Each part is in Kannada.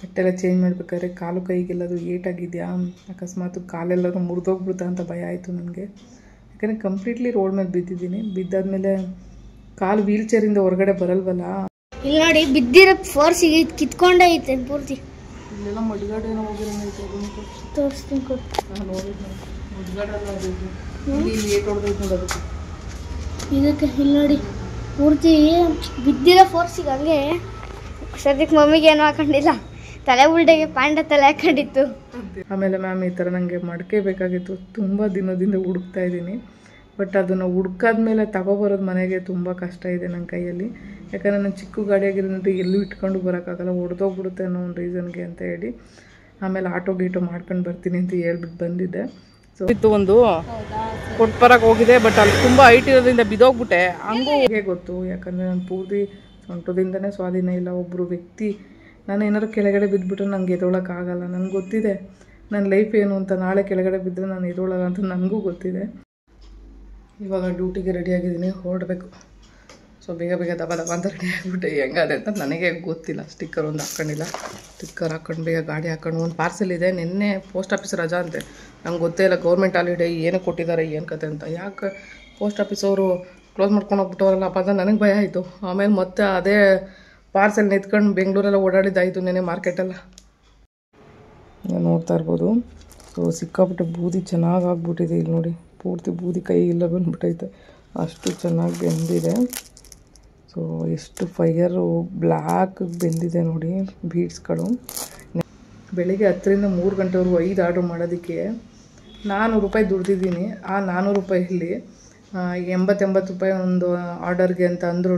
ಬಟ್ಟೆಲ್ಲ ಚೇಂಜ್ ಮಾಡ್ಬೇಕಾದ್ರೆ ಕಾಲು ಕೈಗೆಲ್ಲದು ಏಟಾಗಿದೆಯಾ, ಅಕಸ್ಮಾತ್ ಕಾಲೆಲ್ಲರೂ ಮುರಿದೋಗ್ಬಿಡುತ್ತಾ ಅಂತ ಭಯ ಆಯಿತು ನನಗೆ. ಯಾಕಂದರೆ ಕಂಪ್ಲೀಟ್ಲಿ ರೋಡ್ ಮೇಲೆ ಬಿದ್ದಿದ್ದೀನಿ. ಬಿದ್ದಾದ್ಮೇಲೆ ಕಾಲು ವೀಲ್ ಚೇರಿಂದ ಹೊರಗಡೆ ಬರಲ್ವಲ್ಲ. ಇಲ್ಲಿ ನೋಡಿ ಬಿದ್ದಿರೋ ಫೋರ್ಸಿಗೆ ಕಿತ್ಕೊಂಡೇ ಐತೆ ಪೂರ್ತಿ. ಇಲ್ಲೆಲ್ಲ ಮಡ್ಗಾಡು ಏನೋ ಹೋಗಿರೋಂಗೈತೆ, ಅದನ್ನು ತೋರಿಸ್ತೀನಿ ಕೊಡು. ನೋಡಿದ್ದು ಮಡ್ಗಾಡೆಲ್ಲ ಅದೈತೆ, ಇಲ್ಲಿ ಏಟ್ ಹೊಡೆದೈತೆ ನೋಡೋದಕ್ಕೆ. ಇದಕ್ಕೆ ಇಲ್ಲಿ ನೋಡಿ ಪೂರ್ತಿ ಬಿದ್ದಿರೋ ಫೋರ್ಸಿಗೆ ಹಂಗೆ. ಸದ್ಯಕ್ಕೆ ಮಮ್ಮಿಗೆ ಏನು ಹಾಕೊಂಡಿಲ್ಲ, ತಲೆ ಉಲ್ಟೆಗೆ ಪ್ಯಾಂಟ ತಲೆ ಹಾಕೊಂಡಿತ್ತು. ಆಮೇಲೆ ಮ್ಯಾಮ್ ಈ ಥರ ನನಗೆ ಮಡಕೆ ಬೇಕಾಗಿತ್ತು, ತುಂಬ ದಿನದಿಂದ ಹುಡುಕ್ತಾ ಇದ್ದೀನಿ. ಬಟ್ ಅದನ್ನು ಹುಡ್ಕಾದ್ಮೇಲೆ ತಗೊಬರೋದು ಮನೆಗೆ ತುಂಬ ಕಷ್ಟ ಇದೆ ನನ್ನ ಕೈಯಲ್ಲಿ. ಯಾಕಂದರೆ ನಾನು ಚಿಕ್ಕ ಗಾಡಿಯಾಗಿರೋದ್ರಿಂದ ಎಲ್ಲೂ ಇಟ್ಕೊಂಡು ಬರೋಕ್ಕಾಗಲ್ಲ, ಹೊಡೆದೋಗ್ಬಿಡುತ್ತೆ ಅನ್ನೋ ಒಂದು ರೀಸನ್ಗೆ ಅಂತ ಹೇಳಿ ಆಮೇಲೆ ಆಟೋ ಗೀಟೋ ಮಾಡ್ಕೊಂಡು ಬರ್ತೀನಿ ಅಂತ ಹೇಳ್ಬಿಟ್ಟು ಬಂದಿದ್ದೆ. ಸೊ ಇತ್ತು ಒಂದು ಕೊಟ್ಬರಕ್ಕೆ ಹೋಗಿದೆ, ಬಟ್ ಅಲ್ಲಿ ತುಂಬ ಹೈಟ್ ಇರೋದ್ರಿಂದ ಬಿದ್ದೋಗ್ಬಿಟ್ಟೆ. ಹಂಗೂ ಹೇಗೆ ಗೊತ್ತು, ಯಾಕಂದರೆ ನಾನು ಪೂರ್ತಿ ಸೊಂಟದಿಂದನೇ ಸ್ವಾಧೀನ ಇಲ್ಲ. ಒಬ್ಬರು ವ್ಯಕ್ತಿ ನಾನು ಏನಾದ್ರು ಕೆಳಗಡೆ ಬಿದ್ದುಬಿಟ್ರೆ ನನಗೆ ಎದೊಳಕ್ಕಾಗಲ್ಲ. ನನಗೆ ಗೊತ್ತಿದೆ ನನ್ನ ಲೈಫ್ ಏನು ಅಂತ. ನಾಳೆ ಕೆಳಗಡೆ ಬಿದ್ದರೆ ನಾನು ಎದೊಳಲ್ಲ ಅಂತ ನನಗೂ ಗೊತ್ತಿದೆ. ಇವಾಗ ಡ್ಯೂಟಿಗೆ ರೆಡಿಯಾಗಿದ್ದೀನಿ, ಹೊರಡಬೇಕು. ಸೊ ಬೇಗ ಬೇಗ ದಬ ದಬ ಅಂತ ರೆಡಿ ಆಗಿಬಿಟ್ಟೆ. ಹೆಂಗದೆ ಅಂತ ನನಗೆ ಗೊತ್ತಿಲ್ಲ. ಸ್ಟಿಕ್ಕರ್ ಒಂದು ಹಾಕ್ಕೊಂಡಿಲ್ಲ, ಸ್ಟಿಕ್ಕರ್ ಹಾಕ್ಕೊಂಡು ಬೇಗ ಗಾಡಿ ಹಾಕ್ಕೊಂಡು. ಒಂದು ಪಾರ್ಸೆಲ್ ಇದೆ, ನಿನ್ನೆ ಪೋಸ್ಟ್ ಆಫೀಸ್ ರಜಾ ಅಂತೆ. ನಂಗೆ ಗೊತ್ತೇ ಇಲ್ಲ ಗೌರ್ಮೆಂಟ್ ಹಾಲಿಡೇ ಏನಕ್ಕೆ ಕೊಟ್ಟಿದ್ದಾರೆ ಏನು ಕತೆ ಅಂತ. ಯಾಕೆ ಪೋಸ್ಟ್ ಆಫೀಸ್ ಅವರು ಕ್ಲೋಸ್ ಮಾಡ್ಕೊಂಡು ಹೋಗ್ಬಿಟ್ಟವರಲ್ಲಪ್ಪ ಅಂತ ನನಗೆ ಭಯ ಆಯಿತು. ಆಮೇಲೆ ಮತ್ತೆ ಅದೇ ಪಾರ್ಸೆಲ್ ನಿಂತ್ಕೊಂಡು ಬೆಂಗಳೂರೆಲ್ಲ ಓಡಾಡಿದ್ದಾಯಿತು ನೆನೆ ಮಾರ್ಕೆಟೆಲ್ಲ. ನೋಡ್ತಾ ಇರ್ಬೋದು. ಸೊ ಸಿಕ್ಕಾಪಟ್ಟೆ ಬೂದಿ ಚೆನ್ನಾಗಿ ಆಗ್ಬಿಟ್ಟಿದೆ. ಇಲ್ಲಿ ನೋಡಿ ಪೂರ್ತಿ ಬೂದಿ ಕೈ ಇಲ್ಲ ಬಂದ್ಬಿಟ್ಟೈತೆ, ಅಷ್ಟು ಚೆನ್ನಾಗಿ ಬೆಂದಿದೆ. ಸೊ ಎಷ್ಟು ಫೈರು ಬ್ಲ್ಯಾಕ್ ಬೆಂದಿದೆ ನೋಡಿ ಬೀಡ್ಸ್ಗಳು. ಬೆಳಿಗ್ಗೆ 10ರಿಂದ 3 ಗಂಟೆವರೆಗೂ 5 ಆರ್ಡ್ರ್ ಮಾಡೋದಕ್ಕೆ 400 ರೂಪಾಯಿ ದುಡ್ದಿದ್ದೀನಿ. ಆ 400 ರೂಪಾಯಲ್ಲಿ 80 ರೂಪಾಯಿ ಒಂದು ಆರ್ಡರ್ಗೆ ಅಂತ ಅಂದ್ರೂ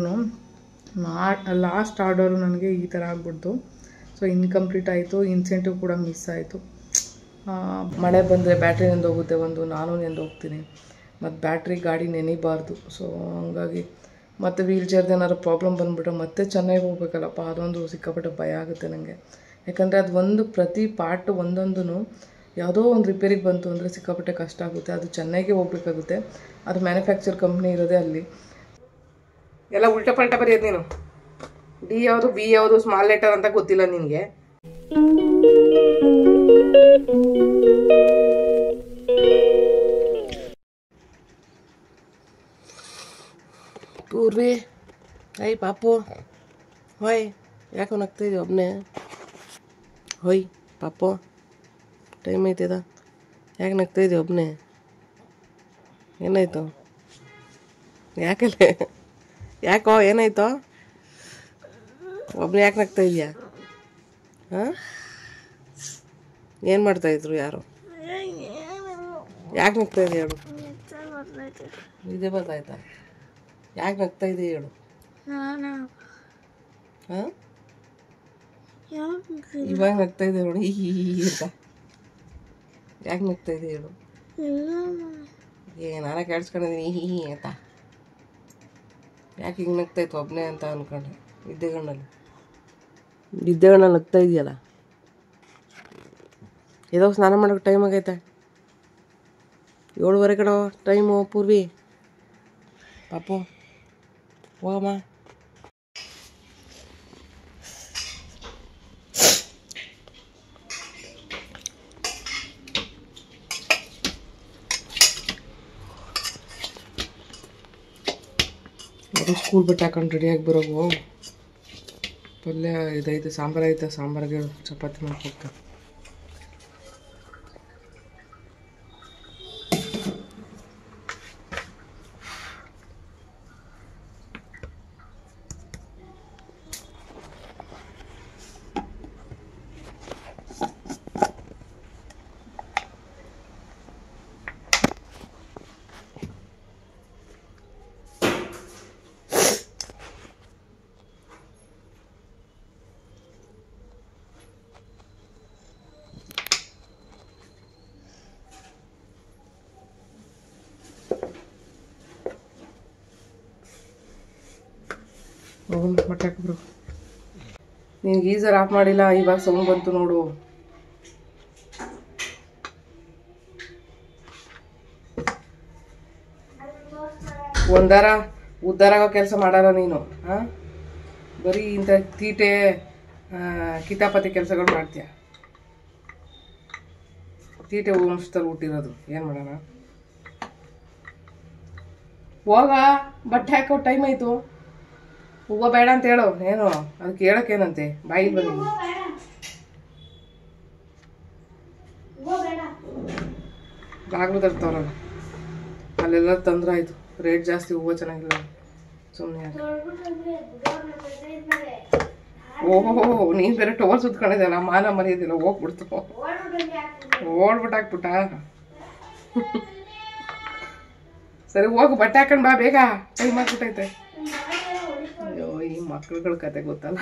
ಲಾಸ್ಟ್ ಆರ್ಡರು ನನಗೆ ಈ ಥರ ಆಗ್ಬಿಡ್ತು. ಸೊ ಇನ್ಕಂಪ್ಲೀಟ್ ಆಯಿತು, ಇನ್ಸೆಂಟಿವ್ ಕೂಡ ಮಿಸ್ ಆಯಿತು. ಮಳೆ ಬಂದರೆ ಬ್ಯಾಟ್ರಿ ನೆಂದೋಗುತ್ತೆ, ನಾನು ನೆಂದೋಗ್ತೀನಿ. ಮತ್ತು ಬ್ಯಾಟ್ರಿ ಗಾಡಿ ನೆನಿಬಾರ್ದು. ಸೊ ಹಂಗಾಗಿ ಮತ್ತು ವೀಲ್ ಚೇರ್ದು ಏನಾದ್ರು ಪ್ರಾಬ್ಲಮ್ ಬಂದುಬಿಟ್ರೆ ಮತ್ತೆ ಚೆನ್ನಾಗಿ ಹೋಗ್ಬೇಕಲ್ಲಪ್ಪ, ಅದೊಂದು ಸಿಕ್ಕಾಪಟ್ಟೆ ಭಯ ಆಗುತ್ತೆ ನನಗೆ. ಯಾಕಂದರೆ ಅದು ಒಂದು ಪ್ರತಿ ಪಾರ್ಟು ಒಂದೊಂದೂ ಯಾವುದೋ ಒಂದು ರಿಪೇರಿಗೆ ಬಂತು ಅಂದರೆ ಸಿಕ್ಕಾಪಟ್ಟೆ ಕಷ್ಟ ಆಗುತ್ತೆ. ಅದು ಚೆನ್ನಾಗಿ ಹೋಗ್ಬೇಕಾಗುತ್ತೆ. ಅದು ಮ್ಯಾನುಫ್ಯಾಕ್ಚರ್ ಕಂಪ್ನಿ ಇರೋದೇ ಅಲ್ಲಿ. ಎಲ್ಲ ಉಲ್ಟಾ ಪಲ್ಟಾ ಬರೆಯೋದು ನೀನು. ಡಿ ಯಾವುದು ಬಿ ಯಾವುದು ಸ್ಮಾಲ್ ಲೆಟರ್ ಅಂತ ಗೊತ್ತಿಲ್ಲ ನಿನಗೆ. ಪೂರ್ವಿ ಐ ಪಾಪು ಹೊಯ್, ಯಾಕೆ ನಗ್ತಾ ಇದೀವಿ ಒಬ್ಬನೇ? ಹೊಯ್ ಪಾಪು, ಟೈಮ್ ಐತಿದ, ಯಾಕೆ ನಗ್ತಾ ಇದೀವಿ ಒಬ್ಬನೇ? ಏನಾಯ್ತು? ಯಾಕಲ್ಲೇ ಯಾಕೋ ಏನಾಯ್ತು? ಒಬ್ಬನೇ ಯಾಕೆ ನಗ್ತಾ ಇದೆಯಾ? ಹಾಂ, ಏನು ಮಾಡ್ತಾಯಿದ್ರು ಯಾರು? ಯಾಕೆ ನಗ್ತಾ ಇದೆಯಾ ಹೇಳು? ಇದೇ ಬರ್ತಾಯ್ತಾ? ಯಾಕೆ ನಗ್ತಾ ಇದೆಯಾ ಹೇಳು? ಹಾಂ, ಇವಾಗ ನಗ್ತಾ ಇದೆ ನೋಡಿ ಅಂತ. ಯಾಕೆ ನಗ್ತಾ ಇದೆ ಹೇಳು? ನಾನೇ ಕೇಳಿಸ್ಕೊಂಡಿದ್ದೀನಿ ಅಂತ. ಯಾಕೆ ಹಿಂಗೆ ನಗ್ತಾಯಿತ್ತು ಒಬ್ಬನೇ ಅಂತ ಅಂದ್ಕೊಂಡೆ. ನಿದ್ದೆಗಣ್ಣಲ್ಲಿ ನಗ್ತಾ ಇದೆಯಲ್ಲ. ಏನೋ ಸ್ನಾನ ಮಾಡೋಕ್ಕೆ ಟೈಮ್ ಆಗೈತೆ. 7:15 ಕಡೆ ಟೈಮು. ಪೂರ್ವಿ ಪಾಪು ಹೋಗಮ್ಮ. ಅದು ಸ್ಕೂಲ್ ಬಟ್ಟೆ ಹಾಕೊಂಡು ರೆಡಿಯಾಗಿ ಬರೋವು. ಪಲ್ಯ ಇದೈತೆ, ಸಾಂಬಾರು ಐತೆ, ಸಾಂಬಾರಿಗೆ ಚಪಾತಿ ಮಾಡ್ಕೊಡ್ತಾರೆ. ಬಟ್ಟೆ ಹಾಕಿಬ್ರು. ನೀನು ಗೀಸರ್ ಆಫ್ ಮಾಡಿಲ್ಲ, ಇವಾಗ ಸೌಂಡ್ ಬಂತು ನೋಡು. ಒಂದಾರ ಉದ್ದಾರಾಗೋ ಕೆಲಸ ಮಾಡಲ್ಲ ನೀನು. ಹಾಂ, ಬರೀ ಇಂಥ ತೀಟೆ ಕಿತಾಪತಿ ಕೆಲಸಗಳು ಮಾಡ್ತೀಯ. ತೀಟೆ ವಂಶದಲ್ಲಿ ಹುಟ್ಟಿರೋದು, ಏನು ಮಾಡೋಣ. ಹೋಗ, ಬಟ್ಟೆ ಹಾಕೋ ಟೈಮ್ ಆಯಿತು. ಹೂವು ಬೇಡ ಅಂತ ಹೇಳು. ಏನು ಅದಕ್ಕೆ ಹೇಳೋಕ್ಕೇನಂತೆ, ಬಾಯಿಲ್ ಬನ್ನಿ. ಬಾಗ್ಲು ತರ್ತಾವ್ರಲ್ಲ, ಅಲ್ಲೆಲ್ಲ ತಂದ್ರೆ ಆಯಿತು. ರೇಟ್ ಜಾಸ್ತಿ, ಹೂವು ಚೆನ್ನಾಗಿಲ್ಲ, ಸುಮ್ಮನೆ. ಓಹೋ, ನೀನು ಬೇರೆ ಟವರ್ ಸುತ್ಕೊಂಡಿದ್ದಲ್ಲ, ಮಾನ ಮರ್ಯಾದಿಲ್ಲ, ಹೋಗ್ಬಿಡ್ತು. ಓಡ್ಬಿಟ್ಟು ಹಾಕ್ಬಿಟ್ಟ. ಸರಿ ಹೋಗು, ಬಟ್ಟೆ ಹಾಕೊಂಡು ಬಾ ಬೇಗ, ಟೈಮ್ ಆಗ್ಬಿಟ್ಟೈತೆ. ಅಯ್ಯೋ, ಈ ಮಕ್ಳುಗಳ ಕತೆ ಗೊತ್ತಲ್ಲ.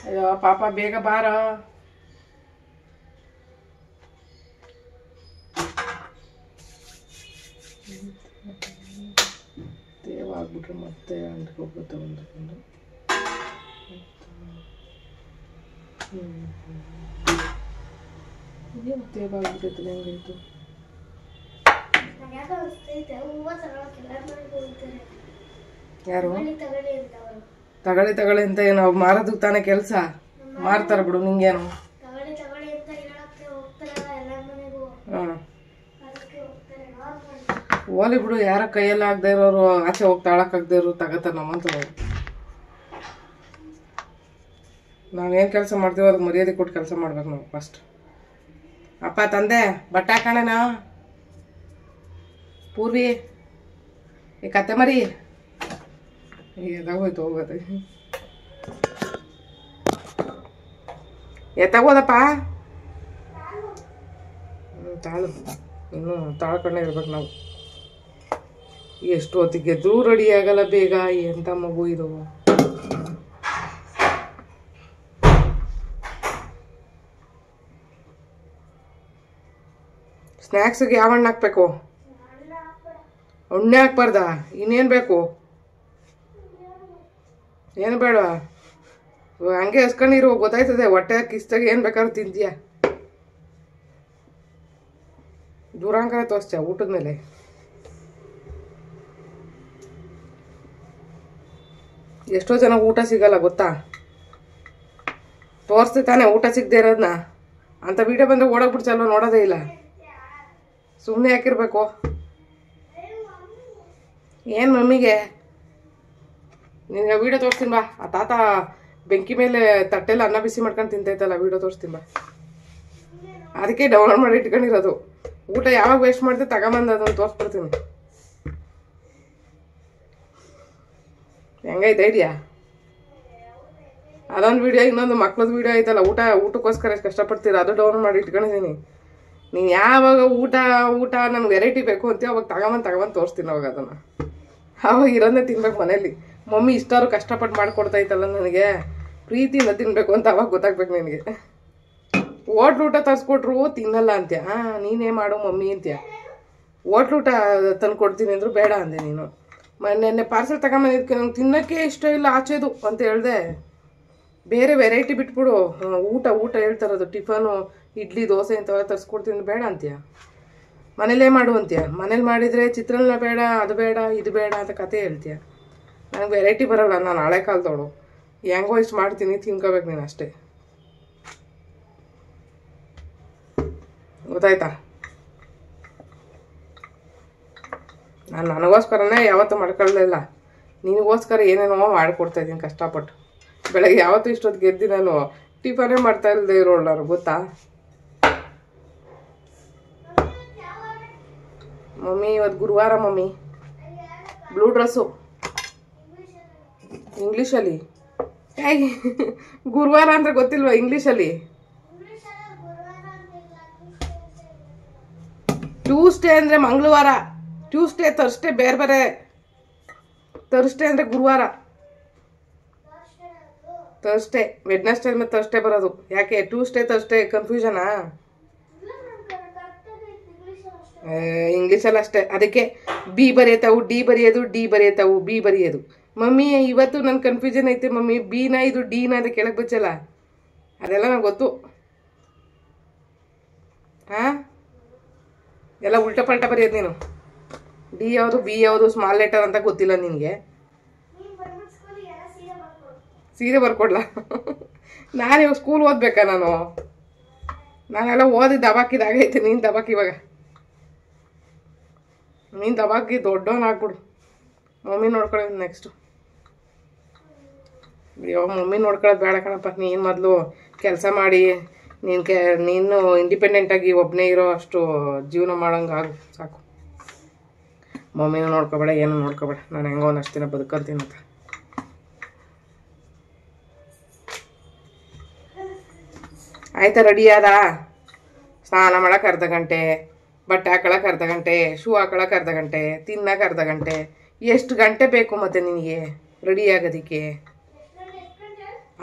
ಅಯ್ಯೋ ಪಾಪ, ಬೇಗ ಬಾರ. ತೇವಾಗ್ಬಿಟ್ರೆ ಮತ್ತೆ ಅಂಟ್ಕೋಗುತ್ತೆ ಒಂದಕ್ಕೊಂದು. ಏನು ತೇವಾಗ್ಬಿಟ್ಟೈತೆ, ಹೆಂಗಾಯ್ತು? ಯಾರು ತಗೊಳ್ಳಿ ಅಂತ ಏನು ಮಾರೋದಕ್ಕೆ ತಾನೇ ಕೆಲಸ ಮಾರ್ತಾರ ಬಿಡು, ನಿಂಗೇನು. ಹಾಂ, ಓಲಿ ಬಿಡು. ಯಾರ ಕೈಯಲ್ಲಿ ಆಗದೆ ಇರೋರು, ಆಚೆ ಹೋಗಿ ತಾಳಕ್ಕಾಗದೆ ಇರೋರು ತಗೋತಾರ ನಮ್ಮಂತವ್ರು. ನಾವೇನು ಕೆಲಸ ಮಾಡ್ತೀವೋ ಅದಕ್ಕೆ ಮರ್ಯಾದೆ ಕೊಟ್ಟು ಕೆಲಸ ಮಾಡ್ಬೇಕು ನಾವು ಫಸ್ಟ್. ಅಪ್ಪ ತಂದೆ ಬಟ್ಟೆ ಹಾಕೋಣ. ಪೂರ್ವಿ ಈ ಕತೆ ಮರಿ ಎದಾಗೋಯ್ತು, ಹೋಗೋದು. ಎತ್ತಾಗೋದಪ್ಪ, ತಾಳು. ಇನ್ನು ತಾಳ್ಕೊಂಡೇ ಇರ್ಬೇಕು ನಾವು. ಎಷ್ಟು ಹೊತ್ತಿಗೆ ಎದ್ರೂ ರೆಡಿ ಆಗಲ್ಲ ಬೇಗ. ಎಂಥ ಮಗು ಇದು. ಸ್ನ್ಯಾಕ್ಸಿಗೆ ಯಾವ ಹಣ್ಣು ಹಾಕ್ಬೇಕು? ಹಣ್ಣೆ ಹಾಕ್ಬಾರ್ದ? ಇನ್ನೇನು ಬೇಕು? ಏನು ಬೇಡ? ಹಂಗೆ ಹಸ್ಕೊಂಡಿರು, ಗೊತ್ತಾಯ್ತದೆ. ಹೊಟ್ಟೆ ಕಿಸ್ತಾಗ ಏನು ಬೇಕಾದ್ರೂ ತಿಂತೀಯ. ದೂರಾಂಕರ ತೋರಿಸ್ತೀಯ ಊಟದ ಮೇಲೆ. ಎಷ್ಟೋ ಜನ ಊಟ ಸಿಗಲ್ಲ ಗೊತ್ತಾ? ತೋರಿಸ್ತಿ ತಾನೆ ಊಟ ಸಿಗದೆ ಇರೋದನ್ನ. ಅಂಥ ವಿಡಿಯೋ ಬಂದರೆ ಓಡೋಗ್ಬಿಟ್ಟು ಚಲೋ ನೋಡೋದೇ ಇಲ್ಲ. ಸುಮ್ಮನೆ ಯಾಕಿರ್ಬೇಕು? ಏನು ಮಮ್ಮಿಗೆ ನಿನಗೆ ವಿಡಿಯೋ ತೋರಿಸ್ತೀನಿ ಬಾ. ಆ ತಾತ ಬೆಂಕಿ ಮೇಲೆ ತಟ್ಟೆಲ್ಲ ಅನ್ನ ಬಿಸಿ ಮಾಡ್ಕೊಂಡು ತಿಂತೈತಲ್ಲ, ವಿಡಿಯೋ ತೋರಿಸ್ತೀನಿ ಬಾ. ಅದಕ್ಕೆ ಡೌನ್ಲೋಡ್ ಮಾಡಿ ಇಟ್ಕೊಂಡಿರೋದು. ಊಟ ಯಾವಾಗ ವೇಸ್ಟ್ ಮಾಡ್ತೀವಿ ತಗೊಂಬಂದು ಅದನ್ನು ತೋರಿಸ್ಬಿಡ್ತೀನಿ. ಹೆಂಗೈತೆ ಐಡಿಯಾ? ಅದೊಂದು ವಿಡಿಯೋ, ಇನ್ನೊಂದು ಮಕ್ಳದ್ದು ವಿಡಿಯೋ ಐತಲ್ಲ, ಊಟಕ್ಕೋಸ್ಕರ ಎಷ್ಟು ಕಷ್ಟಪಡ್ತೀರ, ಅದು ಡೌನ್ಲೋಡ್ ಮಾಡಿ ಇಟ್ಕೊಂಡಿದ್ದೀನಿ. ನೀನು ಯಾವಾಗ ಊಟ ನನಗೆ ವೆರೈಟಿ ಬೇಕು ಅಂತೀವಿ ಅವಾಗ ತಗೊಂಬಂದು ತೋರಿಸ್ತೀನಿ. ಅವಾಗ ಅದನ್ನು ಅವಾಗ ಇರೋದನ್ನೇ ತಿನ್ಬೇಕು ಮನೇಲಿ. ಮಮ್ಮಿ ಇಷ್ಟಾರು ಕಷ್ಟಪಟ್ಟು ಮಾಡಿಕೊಡ್ತಾಯಿತ್ತಲ್ಲ ನನಗೆ, ಪ್ರೀತಿಯಿಂದ ತಿನ್ನಬೇಕು ಅಂತ ಅವಾಗ ಗೊತ್ತಾಗ್ಬೇಕು ನಿನಗೆ. ಹೋಟ್ಲು ಊಟ ತರಿಸ್ಕೊಟ್ರು ತಿನ್ನಲ್ಲ ಅಂತ್ಯ. ನೀನೇ ಮಾಡು ಮಮ್ಮಿ ಅಂತ್ಯ. ಹೋಟ್ಲು ಊಟ ತಂದು ಕೊಡ್ತೀನಿ ಅಂದರು ಬೇಡ ಅಂದೆ ನೀನು. ನೆನ್ನೆ ಪಾರ್ಸೆಲ್ ತಗೊಂಬಂದಿದ್ದಕ್ಕೆ ನಂಗೆ ತಿನ್ನೋಕ್ಕೆ ಇಷ್ಟ ಇಲ್ಲ ಆಚೆದು ಅಂತ ಹೇಳಿದೆ. ಬೇರೆ ವೆರೈಟಿ ಬಿಟ್ಬಿಡು. ಊಟ ಹೇಳ್ತಾರದು, ಟಿಫನು, ಇಡ್ಲಿ, ದೋಸೆ ಇಂಥವೆಲ್ಲ ತರಿಸ್ಕೊಡ್ತೀನಿ ಬೇಡ ಅಂತೀಯ. ಮನೇಲೇ ಮಾಡು ಅಂತೀಯ. ಮನೇಲಿ ಮಾಡಿದರೆ ಚಿತ್ರಾನ್ನ ಬೇಡ, ಅದು ಬೇಡ, ಇದು ಬೇಡ ಅಂತ ಕತೆ ಹೇಳ್ತೀಯ. ನನಗೆ ವೆರೈಟಿ ಬರೋಲ್ಲ. ನಾನು ಹಳೆ ಕಾಲದವಳು. ಹೆಂಗೋ ಇಷ್ಟು ಮಾಡ್ತೀನಿ, ತಿನ್ಕೋಬೇಕು ನೀನು ಅಷ್ಟೇ. ಗೊತ್ತಾಯ್ತಾ? ನಾನು ನನಗೋಸ್ಕರನೇ ಯಾವತ್ತೂ ಮಾಡ್ಕೊಳ್ಳಲಿಲ್ಲ. ನಿನಗೋಸ್ಕರ ಏನೇನೋ ಮಾಡಿಕೊಡ್ತಾಯಿದ್ದೀನಿ ಕಷ್ಟಪಟ್ಟು. ಬೆಳಗ್ಗೆ ಯಾವತ್ತೂ ಇಷ್ಟೊತ್ತಿಗೆ ಎದ್ದು ನಾನು ಟಿಫನೇ ಮಾಡ್ತಾ ಇಲ್ಲದೆ ಇರೋಳು ನಾನು, ಗೊತ್ತಾ? ಮಮ್ಮಿ ಇವತ್ತು ಗುರುವಾರ ಮಮ್ಮಿ. ಬ್ಲೂ ಡ್ರೆಸ್ಸು ಇಂಗ್ಲೀಷಲ್ಲಿ. ಹೇಗೆ ಗುರುವಾರ ಅಂದರೆ ಗೊತ್ತಿಲ್ವಾ ಇಂಗ್ಲೀಷಲ್ಲಿ? ಟ್ಯೂಸ್ಡೇ ಅಂದರೆ ಮಂಗಳವಾರ, ಟ್ಯೂಸ್ಡೇ ಥರ್ಸ್ಡೇ ಬೇರೆ ಬೇರೆ. ಥರ್ಸ್ಡೇ ಅಂದರೆ ಗುರುವಾರ, ಥರ್ಸ್ಡೇ ವೆಡ್ನೆಸ್ಡೇ ಮೇಲೆ ಥರ್ಸ್ಡೇ ಬರೋದು. ಯಾಕೆ ಟ್ಯೂಸ್ಡೇ ಥರ್ಸ್ಡೇ ಕನ್ಫ್ಯೂಷನಾ? ಇಂಗ್ಲೀಷಲ್ಲಿ ಅಷ್ಟೇ. ಅದಕ್ಕೆ ಬಿ ಬರೆಯತಾವು, ಡಿ ಬರೆಯೋದು, ಡಿ ಬರೆಯತಾವು, ಬಿ ಬರೆಯೋದು. ಮಮ್ಮಿ ಇವತ್ತು ನನ್ನ ಕನ್ಫ್ಯೂಷನ್ ಐತೆ ಮಮ್ಮಿ, ಬಿನ ಇದು ಡಿನ ಅಂತ ಕೆಳಗೆ ಬಚ್ಚಲ್ಲ. ಅದೆಲ್ಲ ನಂಗೆ ಗೊತ್ತು. ಹಾಂ ಎಲ್ಲ ಉಲ್ಟಾ ಪಲ್ಟಾ ಬರೆಯೋದು ನೀನು. ಡಿ ಯಾವುದು ಬಿ ಯಾವುದು ಸ್ಮಾಲ್ ಲೆಟರ್ ಅಂತ ಗೊತ್ತಿಲ್ಲ ನಿನಗೆ. ಸೀರೆ ಬರ್ಕೊಡ್ಲ? ನಾನು ಇವಾಗ ಸ್ಕೂಲ್ ಓದ್ಬೇಕಾ? ನಾನೆಲ್ಲ ಓದಿ ದಬಾಕಿದಾಗೈತೆ. ನೀನು ದಬಾಕಿ ಇವಾಗ. ನೀನು ದಬಾಕಿ ದೊಡ್ಡವನ್ ಆಗ್ಬಿಡು. ಮಮ್ಮಿ ನೋಡ್ಕೊಳ್ಳೋದು ನೆಕ್ಸ್ಟು. ಅಯ್ಯೋ ಮಮ್ಮಿ ನೋಡ್ಕೊಳ್ಳೋದು ಬೇಡ ಕಣಪ್ಪ. ನೀನು ಮೊದಲು ಕೆಲಸ ಮಾಡಿ ನೀನು ಇಂಡಿಪೆಂಡೆಂಟಾಗಿ ಒಬ್ಬನೇ ಇರೋ ಅಷ್ಟು ಜೀವನ ಮಾಡೋಂಗೆ ಆಗು ಸಾಕು. ಮಮ್ಮಿನೂ ನೋಡ್ಕೊಬೇಡ, ಏನೂ ನೋಡ್ಕೊಬೇಡ. ನಾನು ಹೆಂಗೋ ಒಂದಷ್ಟು ದಿನ ಬದುಕಂತೀನಿ ಅಂತ. ಆಯ್ತಾ? ರೆಡಿ ಆದ? ಸ್ನಾನ ಮಾಡೋಕೆ ಅರ್ಧ ಗಂಟೆ, ಬಟ್ಟೆ ಹಾಕೊಳಕ್ಕೆ ಅರ್ಧ ಗಂಟೆ, ಶೂ ಹಾಕೊಳಕ್ಕೆ ಅರ್ಧ ಗಂಟೆ, ತಿನ್ನಕ್ಕೆ ಅರ್ಧ ಗಂಟೆ. ಎಷ್ಟು ಗಂಟೆ ಬೇಕು ಮತ್ತೆ ನಿನಗೆ ರೆಡಿ ಆಗೋದಕ್ಕೆ?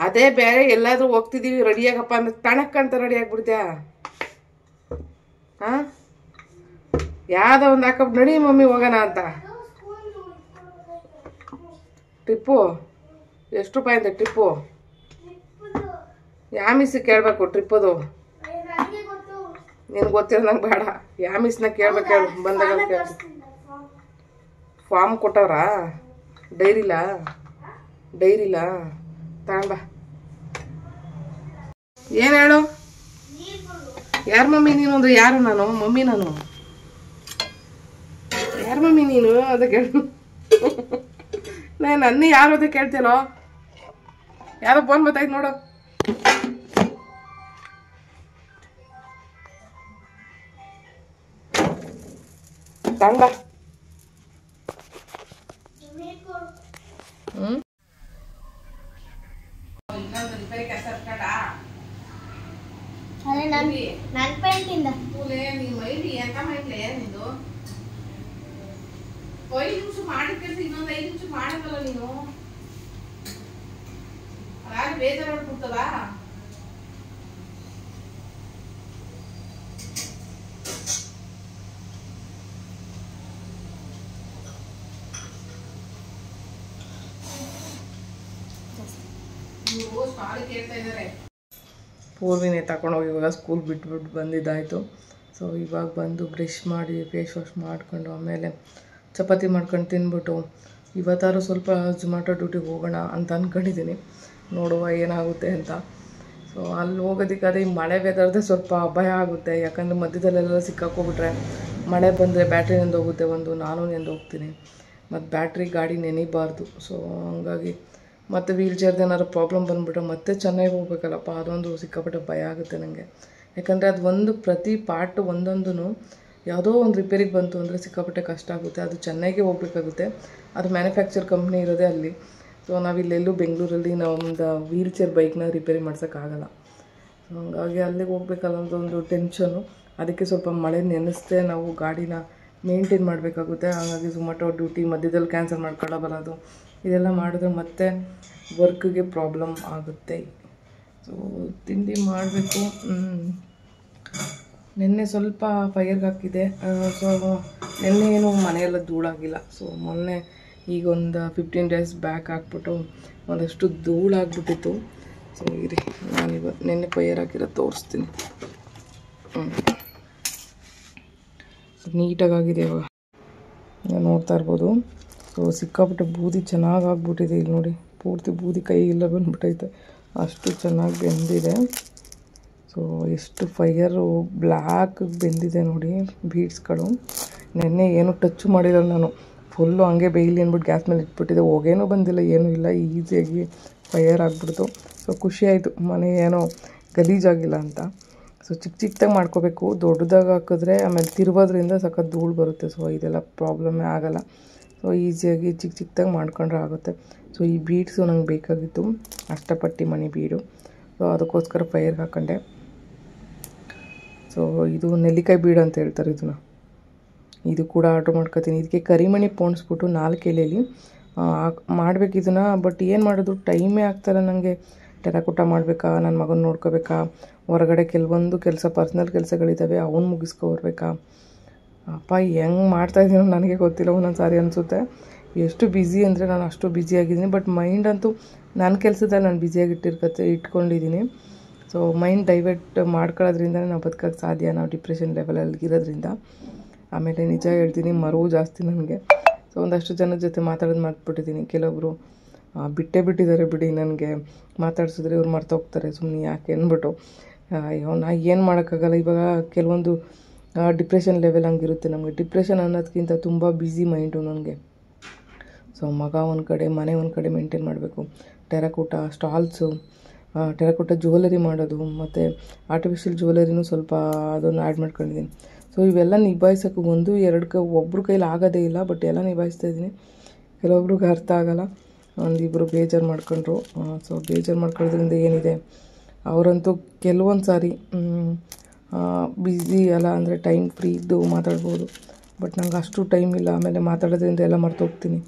ಅದೇ ಬೇರೆ ಎಲ್ಲಾದರೂ ಹೋಗ್ತಿದ್ದೀವಿ ರೆಡಿಯಾಗಪ್ಪ ಅಂದ್ರೆ ತಣಕ್ಕಂತ ರೆಡಿ ಆಗಿಬಿಡ್ತೀಯಾ? ಹಾಂ ಯಾವುದೋ ಒಂದು ಹಾಕಪ್ಪ ನಡಿ ಮಮ್ಮಿ ಹೋಗೋಣ ಅಂತ. ಟ್ರಿಪ್ಪು ಎಷ್ಟು ರೂಪಾಯಿ ಅಂತೆ ಟ್ರಿಪ್ಪು? ಯಾವ ಮಿಸ್ಸಿಗೆ ಕೇಳಬೇಕು ಟ್ರಿಪ್ಪದು? ನಿನ್ಗೆ ಗೊತ್ತಿರೋ ನಂಗೆ ಬೇಡ. ಯಾವ ಮಿಸ್ನ ಕೇಳ್ಬೇಕು ಹೇಳು. ಬಂದಾಗ ಕೇಳ. ಫಾರ್ಮ್ ಕೊಟ್ಟವ್ರಾ? ಡೈರಿಲ ತಗೊಂಬ. ಏನು ಹೇಳು? ಯಾರು ಮಮ್ಮಿ ನೀನು ಅಂದ್ರೆ ಯಾರು? ನಾನು ಮಮ್ಮಿ. ನಾನು ಯಾರು ಮಮ್ಮಿ ನೀನು? ಅದಕ್ಕೆ ನನ್ನ ಯಾರು ಅದಕ್ಕೆ ಕೇಳ್ತೀನೋ? ಯಾರೋ ಫೋನ್ ಬರ್ತಾಯ್ತು ನೋಡು. ತಗೊಂಬ. ನನ್ನ ಪೇಂಟಿಂದ ಐದು ನಿಮಿಷ ಮಾಡಿದ ಕೆಲಸ ಇನ್ನೊಂದು 5 ನಿಮಿಷ ಮಾಡಕ್ಕಲ್ಲ ನೀನು. ಅದಾದ್ರೆ ಬೇಜಾರು ಮಾಡ್ಕೊಡ್ತದ. ಪೂರ್ವಿನೇ ತಗೊಂಡೋಗಿ ಇವಾಗ ಸ್ಕೂಲ್ ಬಿಟ್ಬಿಟ್ಟು ಬಂದಿದ್ದಾಯಿತು. ಸೊ ಇವಾಗ ಬಂದು ಬ್ರಷ್ ಮಾಡಿ ಫೇಸ್ ವಾಶ್ ಮಾಡ್ಕೊಂಡು ಆಮೇಲೆ ಚಪಾತಿ ಮಾಡ್ಕೊಂಡು ತಿಂದ್ಬಿಟ್ಟು ಇವತ್ತಾರು ಸ್ವಲ್ಪ ಝೊಮ್ಯಾಟೊ ಡ್ಯೂಟಿಗೆ ಹೋಗೋಣ ಅಂತ ಅಂದ್ಕೊಂಡಿದ್ದೀನಿ. ನೋಡುವ ಏನಾಗುತ್ತೆ ಅಂತ. ಸೊ ಅಲ್ಲಿ ಹೋಗೋದಕ್ಕಾದ್ರೆ ಈ ಮಳೆ ವೆದರ್ದೇ ಸ್ವಲ್ಪ ಭಯ ಆಗುತ್ತೆ. ಯಾಕಂದರೆ ಮಧ್ಯದಲ್ಲೆಲ್ಲ ಸಿಕ್ಕಾಕೋಬಿಟ್ರೆ ಮಳೆ ಬಂದರೆ ಬ್ಯಾಟ್ರಿ ನೆಂದೋಗುತ್ತೆ. ನಾನು ನೆಂದೋಗ್ತೀನಿ. ಮತ್ತು ಬ್ಯಾಟ್ರಿ ಗಾಡಿ ನೆನಿಬಾರ್ದು. ಸೊ ಹಂಗಾಗಿ ಮತ್ತು ವೀಲ್ ಚೇರ್ದು ಏನಾದ್ರು ಪ್ರಾಬ್ಲಮ್ ಬಂದುಬಿಟ್ರೆ ಮತ್ತೆ ಚೆನ್ನಾಗಿ ಹೋಗ್ಬೇಕಲ್ಲಪ್ಪ. ಅದೊಂದು ಸಿಕ್ಕಾಪಟ್ಟೆ ಭಯ ಆಗುತ್ತೆ ನನಗೆ. ಯಾಕಂದರೆ ಅದು ಒಂದು ಪ್ರತಿ ಪಾರ್ಟು ಒಂದೊಂದು ಯಾವುದೋ ಒಂದು ರಿಪೇರಿಗೆ ಬಂತು ಅಂದರೆ ಸಿಕ್ಕಾಪಟ್ಟೆ ಕಷ್ಟ ಆಗುತ್ತೆ. ಅದು ಚೆನ್ನೈಗೆ ಹೋಗಬೇಕಾಗುತ್ತೆ. ಅದು ಮ್ಯಾನುಫ್ಯಾಕ್ಚರ್ ಕಂಪ್ನಿ ಇರೋದೇ ಅಲ್ಲಿ. ಸೊ ನಾವಿಲ್ಲೆಲ್ಲೂ ಬೆಂಗಳೂರಲ್ಲಿ ನಮ್ಮದು ವೀಲ್ ಚೇರ್ ಬೈಕ್ನ ರಿಪೇರಿ ಮಾಡ್ಸೋಕ್ಕಾಗಲ್ಲ. ಸೊ ಹಂಗಾಗಿ ಅಲ್ಲಿಗೆ ಹೋಗ್ಬೇಕಲ್ಲ ಒಂದು ಟೆನ್ಷನು. ಅದಕ್ಕೆ ಸ್ವಲ್ಪ ಮಳೆ ನೆನೆಸ್ದೆ ನಾವು ಗಾಡಿನ ಮೇಂಟೈನ್ ಮಾಡಬೇಕಾಗುತ್ತೆ. ಹಾಗಾಗಿ ಝೊಮ್ಯಾಟೊ ಡ್ಯೂಟಿ ಮಧ್ಯದಲ್ಲಿ ಕ್ಯಾನ್ಸಲ್ ಮಾಡ್ಕೊಳ್ಳೋ ಬರೋದು ಇದೆಲ್ಲ ಮಾಡಿದ್ರೆ ಮತ್ತೆ ವರ್ಕ್ಗೆ ಪ್ರಾಬ್ಲಮ್ ಆಗುತ್ತೆ. ಸೊ ತಿಂಡಿ ಮಾಡಬೇಕು. ನಿನ್ನೆ ಸ್ವಲ್ಪ ಫೈರ್ಗೆ ಹಾಕಿದೆ. ಸೊ ನಿನ್ನೆ ಏನು ಮನೆಯೆಲ್ಲ ಧೂಳಾಗಿಲ್ಲ. ಸೊ ಮೊನ್ನೆ ಈಗ ಒಂದು 15 ಡೇಸ್ ಬ್ಯಾಕ್ ಹಾಕ್ಬಿಟ್ಟು ಒಂದಷ್ಟು ಧೂಳಾಗ್ಬಿಟ್ಟಿತ್ತು. ಸೊ ಇರಿ ನಾನಿವತ್ತು ನಿನ್ನೆ ಫೈರ್ ಹಾಕಿರೋದು ತೋರಿಸ್ತೀನಿ. ನೀಟಾಗಾಗಿದೆ ಇವಾಗ ನೋಡ್ತಾ ಇರ್ಬೋದು. ಸೊ ಸಿಕ್ಕಾಪಟ್ಟೆ ಬೂದಿ ಚೆನ್ನಾಗಿ ಆಗ್ಬಿಟ್ಟಿದೆ. ಇಲ್ಲಿ ನೋಡಿ ಪೂರ್ತಿ ಬೂದಿ ಕೈಗೆಲ್ಲ ಬಂದ್ಬಿಟ್ಟೈತೆ. ಅಷ್ಟು ಚೆನ್ನಾಗಿ ಬೆಂದಿದೆ. ಸೊ ಎಷ್ಟು ಫೈರು ಬ್ಲ್ಯಾಕ್ ಬೆಂದಿದೆ ನೋಡಿ ಬೀಡ್ಸ್ಗಳು. ನೆನ್ನೆ ಏನೂ ಟಚ್ ಮಾಡಿಲ್ಲ ನಾನು. ಫುಲ್ಲು ಹಂಗೆ ಬೇಯ್ಲಿ ಅಂದ್ಬಿಟ್ಟು ಗ್ಯಾಸ್ ಮೇಲೆ ಇಟ್ಬಿಟ್ಟಿದೆ. ಹೊಗೆನೂ ಬಂದಿಲ್ಲ, ಏನೂ ಇಲ್ಲ. ಈಸಿಯಾಗಿ ಫೈರ್ ಆಗಿಬಿಡ್ತು. ಸೊ ಖುಷಿಯಾಯಿತು ಮನೆ ಏನೋ ಗಲೀಜಾಗಿಲ್ಲ ಅಂತ. ಸೊ ಚಿಕ್ಕದಾಗಿ ಮಾಡ್ಕೋಬೇಕು. ದೊಡ್ಡದಾಗಿ ಹಾಕಿದ್ರೆ ಆಮೇಲೆ ತಿರುಗೋದ್ರಿಂದ ಸಖತ್ ಧೂಳು ಬರುತ್ತೆ. ಸೊ ಇದೆಲ್ಲ ಪ್ರಾಬ್ಲಮ್ಮೇ ಆಗೋಲ್ಲ. ಸೊ ಈಸಿಯಾಗಿ ಚಿಕ್ಕದಾಗಿ ಮಾಡ್ಕೊಂಡ್ರೆ ಆಗುತ್ತೆ. ಸೊ ಈ ಬೀಡ್ಸು ನಂಗೆ ಬೇಕಾಗಿತ್ತು, ಅಷ್ಟಪಟ್ಟಿ ಮಣಿ ಬೀಡು. ಸೊ ಅದಕ್ಕೋಸ್ಕರ ಫೈರ್ಗೆ ಹಾಕೊಂಡೆ. ಸೊ ಇದು ನೆಲ್ಲಿಕಾಯಿ ಬೀಡು ಅಂತ ಹೇಳ್ತಾರೆ ಇದನ್ನು. ಇದು ಕೂಡ ಆರ್ಡ್ರ್ ಮಾಡ್ಕೊತೀನಿ. ಇದಕ್ಕೆ ಕರಿಮಣಿ ಪೋಣಿಸ್ಬಿಟ್ಟು 4 ಎಲೆಯಲ್ಲಿ ಮಾಡ್ಬೇಕು ಇದನ್ನು. ಬಟ್ ಏನು ಮಾಡೋದು ಟೈಮೇ ಆಗ್ತಾಯಿಲ್ಲ ನನಗೆ. ಟೆರಾಕೋಟ ಮಾಡಬೇಕಾ, ನನ್ನ ಮಗನ ನೋಡ್ಕೋಬೇಕಾ, ಹೊರಗಡೆ ಕೆಲವೊಂದು ಕೆಲಸ ಪರ್ಸ್ನಲ್ ಕೆಲಸಗಳಿದ್ದಾವೆ, ಅವನು ಮುಗಿಸ್ಕೊಬರ್ಬೇಕಾ. ಅಪ್ಪ ಹೆಂಗೆ ಮಾಡ್ತಾಯಿದ್ದೀನೋ ನನಗೆ ಗೊತ್ತಿಲ್ಲ. ಒಂದೊಂದು ಸಾರಿ ಅನಿಸುತ್ತೆ ಎಷ್ಟು ಬ್ಯುಸಿ ಅಂದರೆ ನಾನು ಅಷ್ಟು ಬ್ಯುಸಿಯಾಗಿದ್ದೀನಿ. ಬಟ್ ಮೈಂಡ್ ಅಂತೂ ನನ್ನ ಕೆಲಸದಲ್ಲಿ ನಾನು ಬ್ಯುಸಿಯಾಗಿ ಇಟ್ಕೊಂಡಿದ್ದೀನಿ. ಸೊ ಮೈಂಡ್ ಡೈವರ್ಟ್ ಮಾಡ್ಕೊಳ್ಳೋದ್ರಿಂದ ನಾವು ಬದುಕೋಕ್ಕೆ ಸಾಧ್ಯ, ನಾವು ಡಿಪ್ರೆಷನ್ ಲೆವೆಲಲ್ಲಿ ಇರೋದ್ರಿಂದ. ಆಮೇಲೆ ನಿಜ ಹೇಳ್ತೀನಿ, ಮರವು ಜಾಸ್ತಿ ನನಗೆ. ಸೊ ಒಂದಷ್ಟು ಜನದ ಜೊತೆ ಮಾತಾಡೋದು ಮಾಡ್ಬಿಟ್ಟಿದ್ದೀನಿ. ಕೆಲವೊಬ್ಬರು ಬಿಟ್ಟೇ ಬಿಟ್ಟಿದ್ದಾರೆ ಬಿಡಿ, ನನಗೆ ಮಾತಾಡ್ಸಿದ್ರೆ ಇವ್ರು ಮರ್ತೋಗ್ತಾರೆ ಸುಮ್ಮನೆ ಯಾಕೆ ಅಂದ್ಬಿಟ್ಟು. ಅಯ್ಯೋ ನಾ ಏನು ಮಾಡೋಕ್ಕಾಗಲ್ಲ. ಇವಾಗ ಕೆಲವೊಂದು ಡಿಪ್ರೆಷನ್ ಲೆವೆಲ್ ಹಂಗಿರುತ್ತೆ ನಮಗೆ. ಡಿಪ್ರೆಷನ್ ಅನ್ನೋದಕ್ಕಿಂತ ತುಂಬ ಬ್ಯುಸಿ ಮೈಂಡು ನನಗೆ. ಸೊ ಮಗ ಒಂದು ಕಡೆ, ಮನೆ ಒಂದು ಕಡೆ ಮೇಂಟೈನ್ ಮಾಡಬೇಕು. ಟೆರಕೋಟ ಸ್ಟಾಲ್ಸು, ಟೆರಕೋಟ ಜ್ಯುವೆಲರಿ ಮಾಡೋದು, ಮತ್ತು ಆರ್ಟಿಫಿಷಿಯಲ್ ಜ್ಯುವೆಲರಿನೂ ಸ್ವಲ್ಪ ಅದನ್ನು ಆ್ಯಡ್ ಮಾಡ್ಕೊಂಡಿದ್ದೀನಿ. ಸೊ ಇವೆಲ್ಲ ನಿಭಾಯಿಸೋಕ್ಕೆ ಒಬ್ಬರು ಕೈಲಿ ಆಗೋದೇ ಇಲ್ಲ, ಬಟ್ ಎಲ್ಲ ನಿಭಾಯಿಸ್ತಾ ಇದ್ದೀನಿ. ಕೆಲವೊಬ್ರಿಗೆ ಅರ್ಥ ಆಗೋಲ್ಲ, ಒಂದಿಬ್ಬರು ಬೇಜಾರು ಮಾಡ್ಕೊಂಡ್ರು. ಸೊ ಬೇಜಾರು ಮಾಡ್ಕೊಳ್ಳೋದ್ರಿಂದ ಏನಿದೆ, ಅವರಂತೂ ಕೆಲವೊಂದು ಸಾರಿ ಬ್ಯುಸಿ ಅಲ್ಲ ಅಂದರೆ ಟೈಮ್ ಫ್ರೀ ಇದ್ದು ಮಾತಾಡ್ಬೋದು. ಬಟ್ ನಂಗೆ ಅಷ್ಟು ಟೈಮ್ ಇಲ್ಲ. ಆಮೇಲೆ ಮಾತಾಡೋದ್ರಿಂದ ಎಲ್ಲ ಮರ್ತೋಗ್ತೀನಿ.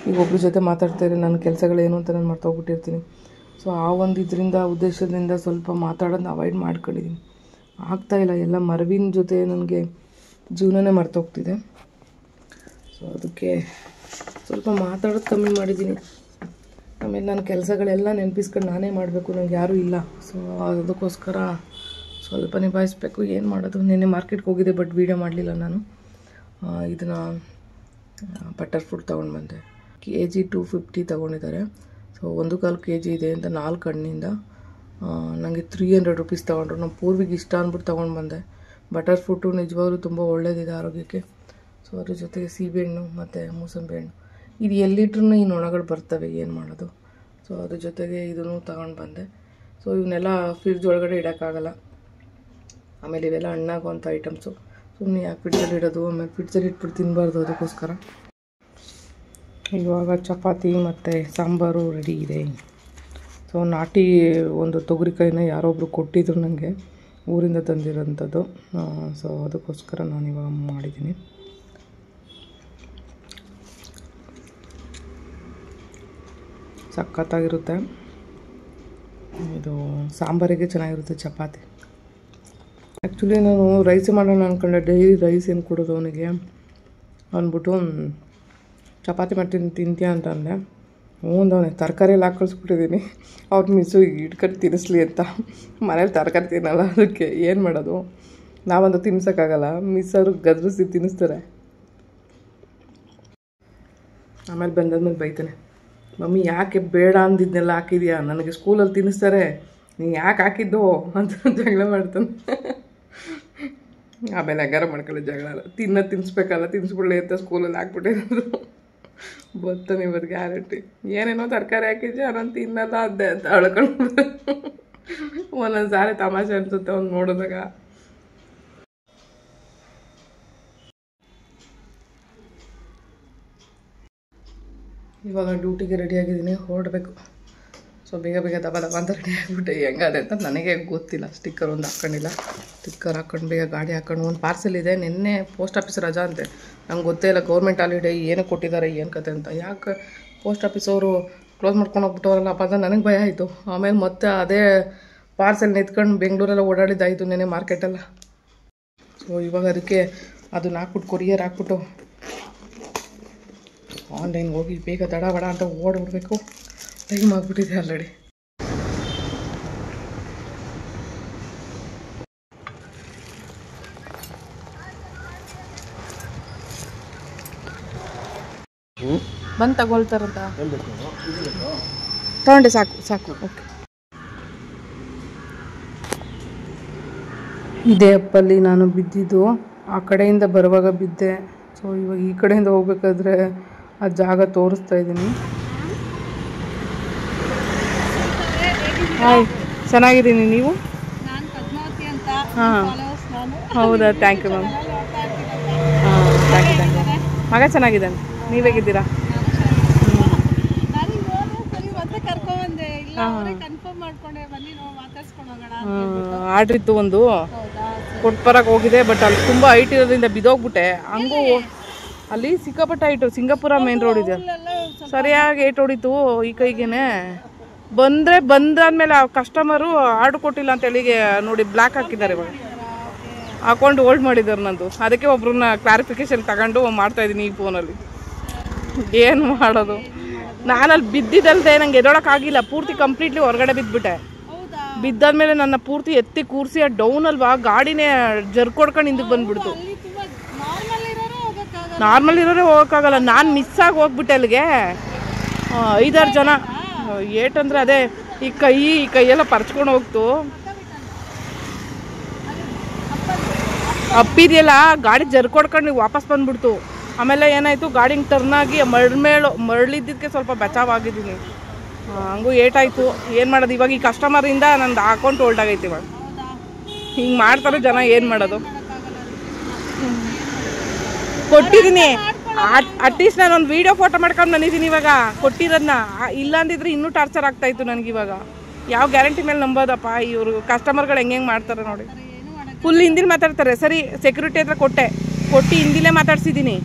ಈಗ ಒಬ್ಬರ ಜೊತೆ ಮಾತಾಡ್ತಾಯಿದ್ರೆ ನನ್ನ ಕೆಲಸಗಳೇನು ಅಂತ ನಾನು ಮರ್ತೋಗ್ಬಿಟ್ಟಿರ್ತೀನಿ. ಸೊ ಆ ಒಂದು ಇದರಿಂದ ಉದ್ದೇಶದಿಂದ ಸ್ವಲ್ಪ ಮಾತಾಡೋದನ್ನ ಅವಾಯ್ಡ್ ಮಾಡ್ಕೊಂಡಿದ್ದೀನಿ. ಆಗ್ತಾಯಿಲ್ಲ, ಎಲ್ಲ ಮರವಿನ ಜೊತೆ ನನಗೆ ಜೀವನನೇ ಮರ್ತೋಗ್ತಿದೆ. ಸೊ ಅದಕ್ಕೆ ಸ್ವಲ್ಪ ಮಾತಾಡೋದು ಕಮ್ಮಿ ಮಾಡಿದ್ದೀನಿ. ಆಮೇಲೆ ನನ್ನ ಕೆಲಸಗಳೆಲ್ಲ ನೆನಪಿಸ್ಕೊಂಡು ನಾನೇ ಮಾಡಬೇಕು, ನನಗೆ ಯಾರೂ ಇಲ್ಲ. ಸೊ ಅದಕ್ಕೋಸ್ಕರ ಸ್ವಲ್ಪ ನಿಭಾಯಿಸ್ಬೇಕು. ಏನು ಮಾಡೋದು, ನಿನ್ನೆ ಮಾರ್ಕೆಟ್ಗೆ ಹೋಗಿದ್ದೆ, ಬಟ್ ವೀಡಿಯೋ ಮಾಡಲಿಲ್ಲ ನಾನು. ಇದನ್ನು ಬಟರ್ ಫ್ರೂಟ್ ತೊಗೊಂಡು ಬಂದೆ. kg 250 ತೊಗೊಂಡಿದ್ದಾರೆ. ಸೊ 1/4 kg ಇದೆ ಅಂತ 4 ಹಣ್ಣಿಂದ ನನಗೆ 300 ರೂಪೀಸ್ ತೊಗೊಂಡ್ರು. ನಮ್ಮ ಪೂರ್ವಿಗೆ ಇಷ್ಟ ಅಂದ್ಬಿಟ್ಟು ತೊಗೊಂಡು ಬಂದೆ. ಬಟರ್ ಫ್ರೂಟು ನಿಜವಾಗ್ಲೂ ತುಂಬ ಒಳ್ಳೆಯದಿದೆ ಆರೋಗ್ಯಕ್ಕೆ. ಸೊ ಅದ್ರ ಜೊತೆಗೆ ಸೀಬೆಹಣ್ಣು ಮತ್ತು ಮೂಸಂಬಿ ಹಣ್ಣು, ಇದು ಎಲ್ಲಿಟ್ರೂ ಈ ನೊಣಗಳು ಬರ್ತವೆ, ಏನು ಮಾಡೋದು. ಸೊ ಅದ್ರ ಜೊತೆಗೆ ಇದನ್ನು ತಗೊಂಡು ಬಂದೆ. ಸೊ ಇವನ್ನೆಲ್ಲ ಫ್ರಿಡ್ಜ್ ಒಳಗಡೆ ಇಡೋಕ್ಕಾಗಲ್ಲ. ಆಮೇಲೆ ಇವೆಲ್ಲ ಹಣ್ಣಾಗುವಂಥ ಐಟಮ್ಸು, ಸುಮ್ಮನೆ ಯಾಕೆ ಫ್ರಿಡ್ಜಲ್ಲಿ ಇಡೋದು, ಆಮೇಲೆ ಫ್ರಿಡ್ಜಲ್ಲಿ ಇಟ್ಬಿಟ್ಟು ತಿನ್ನಬಾರ್ದು. ಅದಕ್ಕೋಸ್ಕರ ಇವಾಗ ಚಪಾತಿ ಮತ್ತು ಸಾಂಬಾರು ರೆಡಿ ಇದೆ. ಸೊ ನಾಟಿ ಒಂದು ತೊಗರಿಕಾಯಿನ ಯಾರೊಬ್ಬರು ಕೊಟ್ಟಿದ್ರು ನನಗೆ, ಊರಿಂದ ತಂದಿರೋಂಥದ್ದು. ಸೊ ಅದಕ್ಕೋಸ್ಕರ ನಾನು ಇವಾಗ ಮಾಡಿದ್ದೀನಿ. ಸಖತ್ತಾಗಿರುತ್ತೆ ಇದು, ಸಾಂಬಾರಿಗೆ ಚೆನ್ನಾಗಿರುತ್ತೆ ಚಪಾತಿ. ಆ್ಯಕ್ಚುಲಿ ನಾನು ರೈಸ್ ಮಾಡೋಣ ಅಂದ್ಕೊಂಡೆ, ಡೈಲಿ ರೈಸ್ ಏನು ಕೊಡೋದು ಅವನಿಗೆ ಅಂದ್ಬಿಟ್ಟು ಚಪಾತಿ ಮಾಡ್ತೀನಿ ತಿಂತೀಯ ಅಂತ ಅಂದೆ. ಅವನೇ ತರಕಾರಿಯಲ್ಲಿ ಹಾಕಿ ಕಳಿಸ್ಬಿಟ್ಟಿದ್ದೀನಿ. ಅವ್ರ ಮಿಸ್ಸು ಇಟ್ಕೊಂಡು ತಿನ್ನಿಸ್ಲಿ ಅಂತ. ಮನೇಲಿ ತರಕಾರಿ ತಿನ್ನಲ್ಲ, ಅದಕ್ಕೆ ಏನು ಮಾಡೋದು, ನಾವಂತೂ ತಿನ್ಸೋಕ್ಕಾಗಲ್ಲ. ಮಿಸ್ ಅವರು ಗದರಿಸಿ ತಿನ್ನಿಸ್ತಾರೆ. ಆಮೇಲೆ ಬಂದಾದ್ಮೇಲೆ ಬೈತಾನೆ, ಮಮ್ಮಿ ಯಾಕೆ ಬೇಡ ಅಂದಿದ್ದನ್ನೆಲ್ಲ ಹಾಕಿದ್ಯಾ, ನನಗೆ ಸ್ಕೂಲಲ್ಲಿ ತಿನ್ನಿಸ್ತಾರೆ, ನೀನು ಯಾಕೆ ಹಾಕಿದ್ದು ಅಂತ ಜಗಳ ಮಾಡ್ತಾನೆ. ಆಮೇಲೆ ಹಂಗಾರ ಮಾಡ್ಕೊಳ್ಳೋ ಜಗಳ ಅಲ್ಲ, ತಿನ್ನಿಸ್ಬೇಕಲ್ಲ, ತಿನ್ನಿಸ್ಬಿಡ್ಲಿ ಅಂತ ಸ್ಕೂಲಲ್ಲಿ ಹಾಕ್ಬಿಟ್ಟಿರೋದು. ಬರ್ತಾನೆ ಇವತ್ತು ಗ್ಯಾರಂಟಿ. ಏನೇನೋ ತರಕಾರಿ ಹಾಕಿದ್ದೆ ನಾನು ತಿನ್ನಲ್ಲ ಅದ್ದೆ ಅಂತ ಅಳ್ಕೊಂಡು. ಒಂದೊಂದು ಸಾರಿ ತಮಾಷೆ ಅನಿಸುತ್ತೆ ಅವ್ನು ನೋಡಿದಾಗ. ಇವಾಗ ಡ್ಯೂಟಿಗೆ ರೆಡಿಯಾಗಿದ್ದೀನಿ, ಹೊರಡಬೇಕು. ಸೊ ಬೇಗ ದಬ ಅಂತ ರೆಡಿ ಆಗಿಬಿಟ್ಟೆ. ಹೆಂಗದೆ ಅಂತ ನನಗೆ ಗೊತ್ತಿಲ್ಲ. ಸ್ಟಿಕ್ಕರ್ ಒಂದು ಹಾಕ್ಕೊಂಡಿಲ್ಲ, ಸ್ಟಿಕ್ಕರ್ ಹಾಕ್ಕೊಂಡು ಬೇಗ ಗಾಡಿ ಹಾಕ್ಕೊಂಡು. ಒಂದು ಪಾರ್ಸೆಲ್ ಇದೆ, ನಿನ್ನೆ ಪೋಸ್ಟ್ ಆಫೀಸ್ ರಜಾ ಅಂತೆ. ನಂಗೆ ಗೊತ್ತೇ ಇಲ್ಲ ಗೌರ್ಮೆಂಟ್ ಹಾಲಿಡೇ ಏನಕ್ಕೆ ಕೊಟ್ಟಿದ್ದಾರೆ ಏನು ಕತೆ ಅಂತ. ಯಾಕೆ ಪೋಸ್ಟ್ ಆಫೀಸ್ ಅವರು ಕ್ಲೋಸ್ ಮಾಡ್ಕೊಂಡು ಹೋಗ್ಬಿಟ್ಟವರಲ್ಲಪ್ಪ ಅಂತ ನನಗೆ ಭಯ ಆಯಿತು. ಆಮೇಲೆ ಮತ್ತೆ ಅದೇ ಪಾರ್ಸೆಲ್ ನಿಂತ್ಕೊಂಡು ಬೆಂಗಳೂರೆಲ್ಲ ಓಡಾಡಿದ್ದಾಯಿತು ನೆನೆ ಮಾರ್ಕೆಟೆಲ್ಲ. ಸೊ ಇವಾಗ ಅದಕ್ಕೆ ಅದನ್ನ ಹಾಕ್ಬಿಟ್ಟು ಕೊರಿಯರ್ ಹಾಕ್ಬಿಟ್ಟು ಆನ್ಲೈನ್ಗೆ ಹೋಗಿ ಬೇಗ ದಡ ಬಡ ಅಂತ ಓಡ್ಬಿಡ್ಬೇಕು. ಟೈಮ್ ಆಗಿಬಿಟ್ಟಿದೆ ಆಲ್ರೆಡಿ. ಬಂದು ತಗೊಳ್ತಾರಂತ ತಗೊಂಡೆ, ಸಾಕು ಓಕೆ. ಇದೇ ಅಪ್ಪಲ್ಲಿ ನಾನು ಬಿದ್ದಿದ್ದು, ಆ ಕಡೆಯಿಂದ ಬರುವಾಗ ಬಿದ್ದೆ. ಸೊ ಇವಾಗ ಈ ಕಡೆಯಿಂದ ಹೋಗ್ಬೇಕಾದ್ರೆ ಆ ಜಾಗ ತೋರಿಸ್ತಾ ಇದ್ದೀನಿ. ಹಾಯ್, ಚೆನ್ನಾಗಿದ್ದೀನಿ. ನೀವು? ಹಾಂ, ಹೌದಾ, ಥ್ಯಾಂಕ್ ಯು ಮ್ಯಾಮ್. ಹಾಂ, ಥ್ಯಾಂಕ್ ಯು. ಮಗ ಚೆನ್ನಾಗಿದ್ದಾನೆ, ನೀವೇಗಿದ್ದೀರಾ? ಆರ್ಡ್ರ್ ಇತ್ತು ಒಂದು, ಕೊಟ್ಬರಕ್ಕೆ ಹೋಗಿದೆ. ಬಟ್ ಅಲ್ಲಿ ತುಂಬ ಹೈಟ್ ಇರೋದ್ರಿಂದ ಬಿದ್ದೋಗ್ಬಿಟ್ಟೆ. ಹಂಗೂ ಅಲ್ಲಿ ಸಿಕ್ಕಾಪಟ್ಟೆ ಹೈಟು, ಸಿಂಗಾಪುರ ಮೇನ್ ರೋಡ್ ಇದೆ, ಸರಿಯಾಗಿ ಏಟ್ ಹೊಡಿತು ಈ ಕೈಗೇನೆ. ಬಂದಾದ್ಮೇಲೆ ಆ ಕಸ್ಟಮರು ಆರ್ಡ್ರ್ ಕೊಟ್ಟಿಲ್ಲ ಅಂತ ಹೇಳಿಗೆ ನೋಡಿ ಬ್ಲ್ಯಾಕ್ ಹಾಕಿದ್ದಾರೆ. ಇವಾಗ ಹಾಕೊಂಡು ಹೋಲ್ಡ್ ಮಾಡಿದ್ದಾರೆ ನಂದು. ಅದಕ್ಕೆ ಒಬ್ರನ್ನ ಕ್ಲಾರಿಫಿಕೇಶನ್ ತಗೊಂಡು ಮಾಡ್ತಾಯಿದ್ದೀನಿ ಈ ಫೋನಲ್ಲಿ. ಏನು ಮಾಡೋದು, ನಾನಲ್ಲಿ ಬಿದ್ದಿದ್ದಲ್ದೆ ನಂಗೆ ಎದೊಳಕ್ಕಾಗಿಲ್ಲ. ಪೂರ್ತಿ ಕಂಪ್ಲೀಟ್ಲಿ ಹೊರಗಡೆ ಬಿದ್ದುಬಿಟ್ಟೆ. ಬಿದ್ದಾದ್ಮೇಲೆ ನನ್ನ ಪೂರ್ತಿ ಎತ್ತಿ ಕೂರಿಸಿ ಡೌನ್ ಅಲ್ವಾ ಗಾಡಿನೇ ಜರ್ಕೊಡ್ಕೊಂಡು ಹಿಂದಕ್ಕೆ ಬಂದ್ಬಿಡ್ತು. ನಾರ್ಮಲ್ ಇರೋರೇ ಹೋಗೋಕ್ಕಾಗಲ್ಲ. ನಾನು ಮಿಸ್ ಆಗಿ ಹೋಗ್ಬಿಟ್ಟೆ ಅಲ್ಲಿಗೆ. 5-6 ಜನ ಏಟಂದ್ರೆ ಅದೇ ಈ ಕೈಯೆಲ್ಲ ಪರ್ಚ್ಕೊಂಡು ಹೋಗ್ತು. ಅಪ್ಪಿದೆಯಲ್ಲ ಗಾಡಿ ಜರ್ಕೊಡ್ಕೊಂಡು ವಾಪಸ್ ಬಂದ್ಬಿಡ್ತು. ಆಮೇಲೆ ಏನಾಯಿತು, ಗಾಡಿ ಹಿಂಗೆ ಟರ್ನಾಗಿ ಮರಳಿದ್ದಕ್ಕೆ ಸ್ವಲ್ಪ ಬಚಾವಾಗಿದ್ದೀನಿ. ಹಂಗೂ ಏಟಾಯಿತು. ಏನು ಮಾಡೋದು ಇವಾಗ? ಈ ಕಸ್ಟಮರಿಂದ ನಂದು ಅಕೌಂಟ್ ಹೋಲ್ಡ್ ಆಗೈತಿ. ಇವಾಗ ಹಿಂಗೆ ಮಾಡ್ತಾರೆ ಜನ, ಏನು ಮಾಡೋದು? ಕೊಟ್ಟಿದ್ದೀನಿ. ಅಟ್ಲೀಸ್ಟ್ ನಾನು ಒಂದು ವೀಡಿಯೋ ಫೋಟೋ ಮಾಡ್ಕೊಂಡು ಬಂದಿದ್ದೀನಿ ಇವಾಗ ಕೊಟ್ಟಿರೋದನ್ನ. ಇಲ್ಲ ಅಂದಿದ್ರೆ ಇನ್ನೂ ಟಾರ್ಚರ್ ಆಗ್ತಾಯಿತ್ತು ನನಗೆ. ಇವಾಗ ಯಾವ ಗ್ಯಾರಂಟಿ ಮೇಲೆ ನಂಬೋದಪ್ಪ? ಇವರು ಕಸ್ಟಮರ್ಗಳು ಹೆಂಗೆ ಮಾಡ್ತಾರೆ ನೋಡಿ. ಫುಲ್ ಹಿಂದಿಲಿ ಮಾತಾಡ್ತಾರೆ. ಸರಿ, ಸೆಕ್ಯೂರಿಟಿ ಹತ್ರ ಕೊಟ್ಟು ಹಿಂದಿಲೇ ಮಾತಾಡ್ಸಿದ್ದೀನಿ.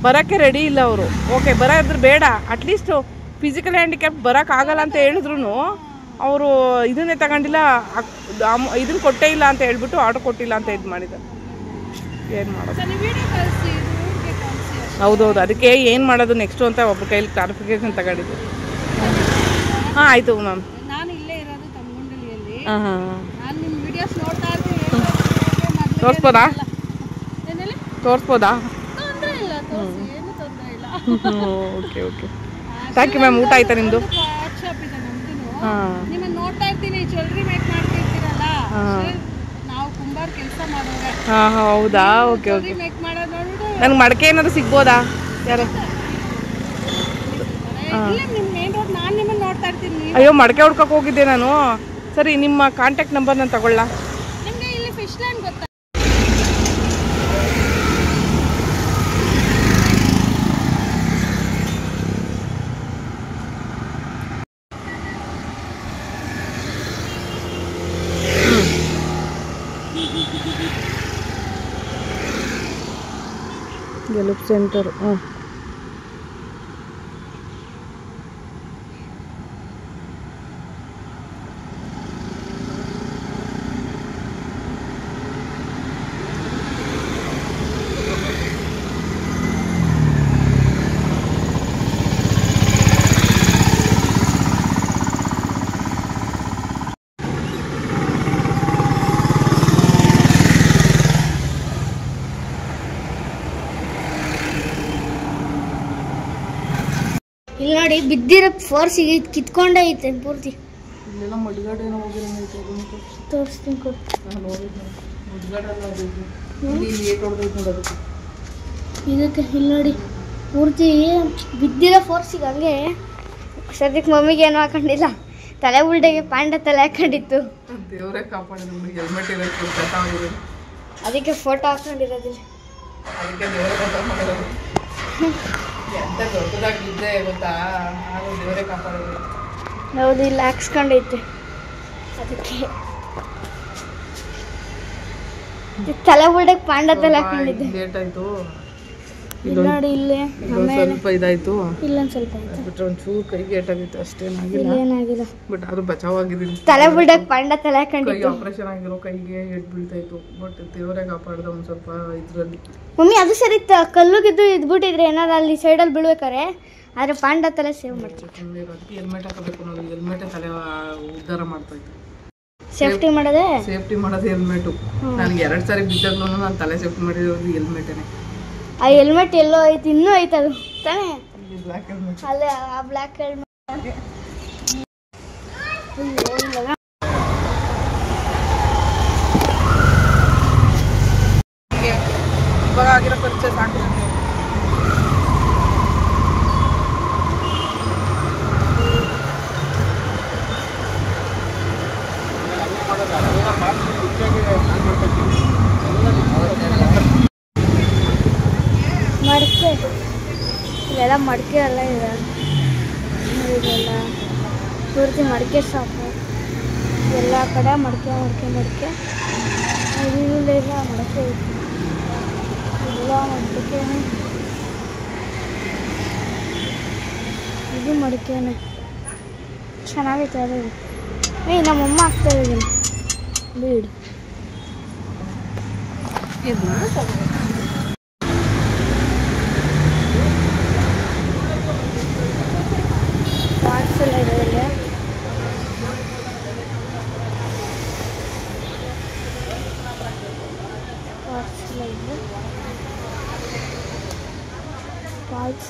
ಬರೋಕ್ಕೆ ರೆಡಿ ಇಲ್ಲ ಅವರು. ಓಕೆ, ಬರೋದ್ರೆ ಬೇಡ, ಅಟ್ಲೀಸ್ಟು ಫಿಸಿಕಲ್ ಹ್ಯಾಂಡಿಕ್ಯಾಪ್ ಬರೋಕ್ಕಾಗಲ್ಲ ಅಂತ ಹೇಳಿದ್ರು ಅವರು ಇದನ್ನೇ ತಗೊಂಡಿಲ್ಲ, ಇದನ್ನು ಕೊಟ್ಟೇ ಇಲ್ಲ ಅಂತ ಹೇಳ್ಬಿಟ್ಟು ಆರ್ಡರ್ ಕೊಟ್ಟಿಲ್ಲ ಅಂತ ಇದು ಮಾಡಿದ್ದಾರೆ. ಏನು ಮಾಡೋದು? ಹೌದೌದು, ಅದಕ್ಕೆ ಏನು ಮಾಡೋದು ನೆಕ್ಸ್ಟು ಅಂತ ಒಬ್ಬರ ಕೈಲಿ ಕ್ಲಾರಿಫಿಕೇಶನ್ ತಗೊಂಡಿದ್ದು. ಹಾಂ, ಆಯಿತು ಮ್ಯಾಮ್. ಹಾಂ ಹಾಂ ತೋರಿಸ್ಬೋದಾ? Okay okay, thank you ma'am. ಊಟ ಆಯ್ತಾ ನಿಮ್ಮದು? ಹಾಂ, ಹಾಂ ಹೌದಾ? Okay okay. ನನಗೆ ಮಡಕೆ ಏನಾದ್ರು ಸಿಗ್ಬೋದಾ? ಯಾರು? ಅಯ್ಯೋ, ಮಡಕೆ ಹುಡ್ಕಕ್ಕೆ ಹೋಗಿದ್ದೆ ನಾನು. ಸರಿ, ನಿಮ್ಮ ಕಾಂಟ್ಯಾಕ್ಟ್ ನಂಬರ್ ನಾನು ತಗೊಳ್ಳ? ಗೆಲುಪ್ ಸೆಂಟರ್. ಹ್ಞೂ, ಇಲ್ಲಿ ನೋಡಿ, ಬಿದ್ದಿರೋ ಫೋರ್ಸಿಗೆ ಕಿತ್ಕೊಂಡೇ ಐತೆ ಪೂರ್ತಿ. ಇಲ್ಲೆಲ್ಲ ಮಡ್ಗಾಡು ಏನೋ ಹೋಗಿರಂಗೈತೆ. ತೋರಿಸ್ತೀನಿ ಕೊಡು. ಇದಕ್ಕೆ ಇಲ್ಲಿ ನೋಡಿ, ಪೂರ್ತಿ ಬಿದ್ದಿರೋ ಫೋರ್ಸಿಗೆ ಹಂಗೆ. ಸದ್ಯಕ್ಕೆ ಮಮ್ಮಿಗೆ ಏನೂ ಹಾಕೊಂಡಿಲ್ಲ, ತಲೆ ಉಲ್ಟೆಗೆ ಪ್ಯಾಂಡ ತಲೆ ಹಾಕೊಂಡಿತ್ತು. ದೇವರೇ ಕಾಪಾಡಿದ್ರು. ಹೆಲ್ಮೆಟ್ ಇರೋದು, ಅದಕ್ಕೆ ಫೋಟೋ ಹಾಕೊಂಡಿರೋದಿಲ್ಲ. ಅದಕ್ಕೆ ದೇವರೇ ಕಾಪಾಡಿರೋದು. ಎಂತ ದೊಡ್ಡದಾಗಿದ್ದೆ ಗೊತ್ತಾ? ಆದರೂ ದೇವರೇ ಕಾಪಾಡೋದು. ಹೌದು, ಇಲ್ಲ ಹಾಕ್ಸ್ಕೊಂಡೈತೆ. ಅದಕ್ಕೆ ತಲೆ ಉಲ್ಟೆಗೆ ಪ್ಯಾಂಡ ತಲೆ ಹಾಕೊಂಡಿದ್ದೆ. ಲೇಟ್ ಆಯಿತು ನೋಡಿ. ಇಲ್ಲೇ ಸ್ವಲ್ಪ ಇದಾಯಿತು. ಇಲ್ಲೊಂದು ಸ್ವಲ್ಪ ಆಯ್ತು. ಬಿಟ್ರೆ ಒಂಚೂರು ಕೈಗೆ ಏಟಾಗಿತ್ತು, ಅಷ್ಟೇನಾಗಿಲ್ಲ. ಏನಾಗಿಲ್ಲ, ಬಟ್ ಅದು ಬಚಾವಾಗಿದ್ದೀನಿ. ತಲೆ ಉಲ್ಟೆಗೆ ಪ್ಯಾಂಡ ತಲೆ ಹಾಕೊಂಡಿದ್ದು. ಆಪರೇಷನ್ ಆಗಿರೋ ಕೈಗೆ ಏಟ್ ಬೀಳ್ತಾಯಿತ್ತು. ಬಟ್ ದೇವರೇ ಕಾಪಾಡ್ದ ಒಂದು ಸ್ವಲ್ಪ ಇದರಲ್ಲಿ. ಮಮ್ಮಿ ಅದು ಸರಿ, ಕಲ್ಲುಗಿದ್ದು ಇದ್ಬಿಟ್ಟಿದ್ರೆ ಏನಾದ್ರು ಅಲ್ಲಿ ಸೈಡಲ್ಲಿ ಬೀಳ್ಬೇಕಾರೆ, ಆದರೆ ಪಾಂಡ ತಲೆ ಸೇವ್ ಮಾಡ್ತೀವಿ. ಅದಕ್ಕೆ ಹೆಲ್ಮೆಟ್ ಹಾಕಬೇಕು ಅನ್ನೋದು. ಹೆಲ್ಮೆಟ್ ತಲೆ ಉದ್ಧಾರ ಮಾಡ್ತಾಯಿತ್ತು. ಸೇಫ್ಟಿ ಮಾಡೋದೇ ಹೆಲ್ಮೆಟು. ನನಗೆ 2 ಸಾರಿ ಬಿದ್ದಾಗ್ಲೂ ನಾನು ತಲೆ ಸೇಫ್ಟಿ ಮಾಡಿರೋದು ಹೆಲ್ಮೆಟೇನೆ. ಆ ಹೆಲ್ಮೆಟ್ ಎಲ್ಲೋ ಐತಿ, ಇನ್ನೂ ಐತೆ ಅದು ತಾನೇ, ಬ್ಲ್ಯಾಕ್ ಹೆಲ್ಮೆಟ್. ಅಲ್ಲೇ ಆ ಬ್ಲ್ಯಾಕ್ ಹೆಲ್ಮೆಟ್. ಇವಾಗ ಆಗಿರೋ ಪರಿಚಯ ಸಾಕು. ಮಡಿಕೆ ಇಲ್ಲೆಲ್ಲ ಮಡಿಕೆ ಎಲ್ಲ ಇದೆ. ಇದೆಲ್ಲ ಪೂರ್ತಿ ಮಡಿಕೆ ಶಾಪು. ಎಲ್ಲ ಕಡೆ ಮಡಿಕೆ ಇಲ್ಲೆಲ್ಲ ಮಡಿಕೆ ಐತಿ. ಎಲ್ಲ ಮಡಿಕೆನೆ, ಇದು ಮಡಿಕೆನೆ. ಚೆನ್ನಾಗೈತೆ ಅದು. ನಮ್ಮಮ್ಮ ಹಾಕ್ತಾ ಇದ್ದೀನಿ ಬೀಡು. ಪಾರ್ಟ್ಸ್ ಎಲ್ಲ ಇದೆ. ಫಾಲ್ಸ್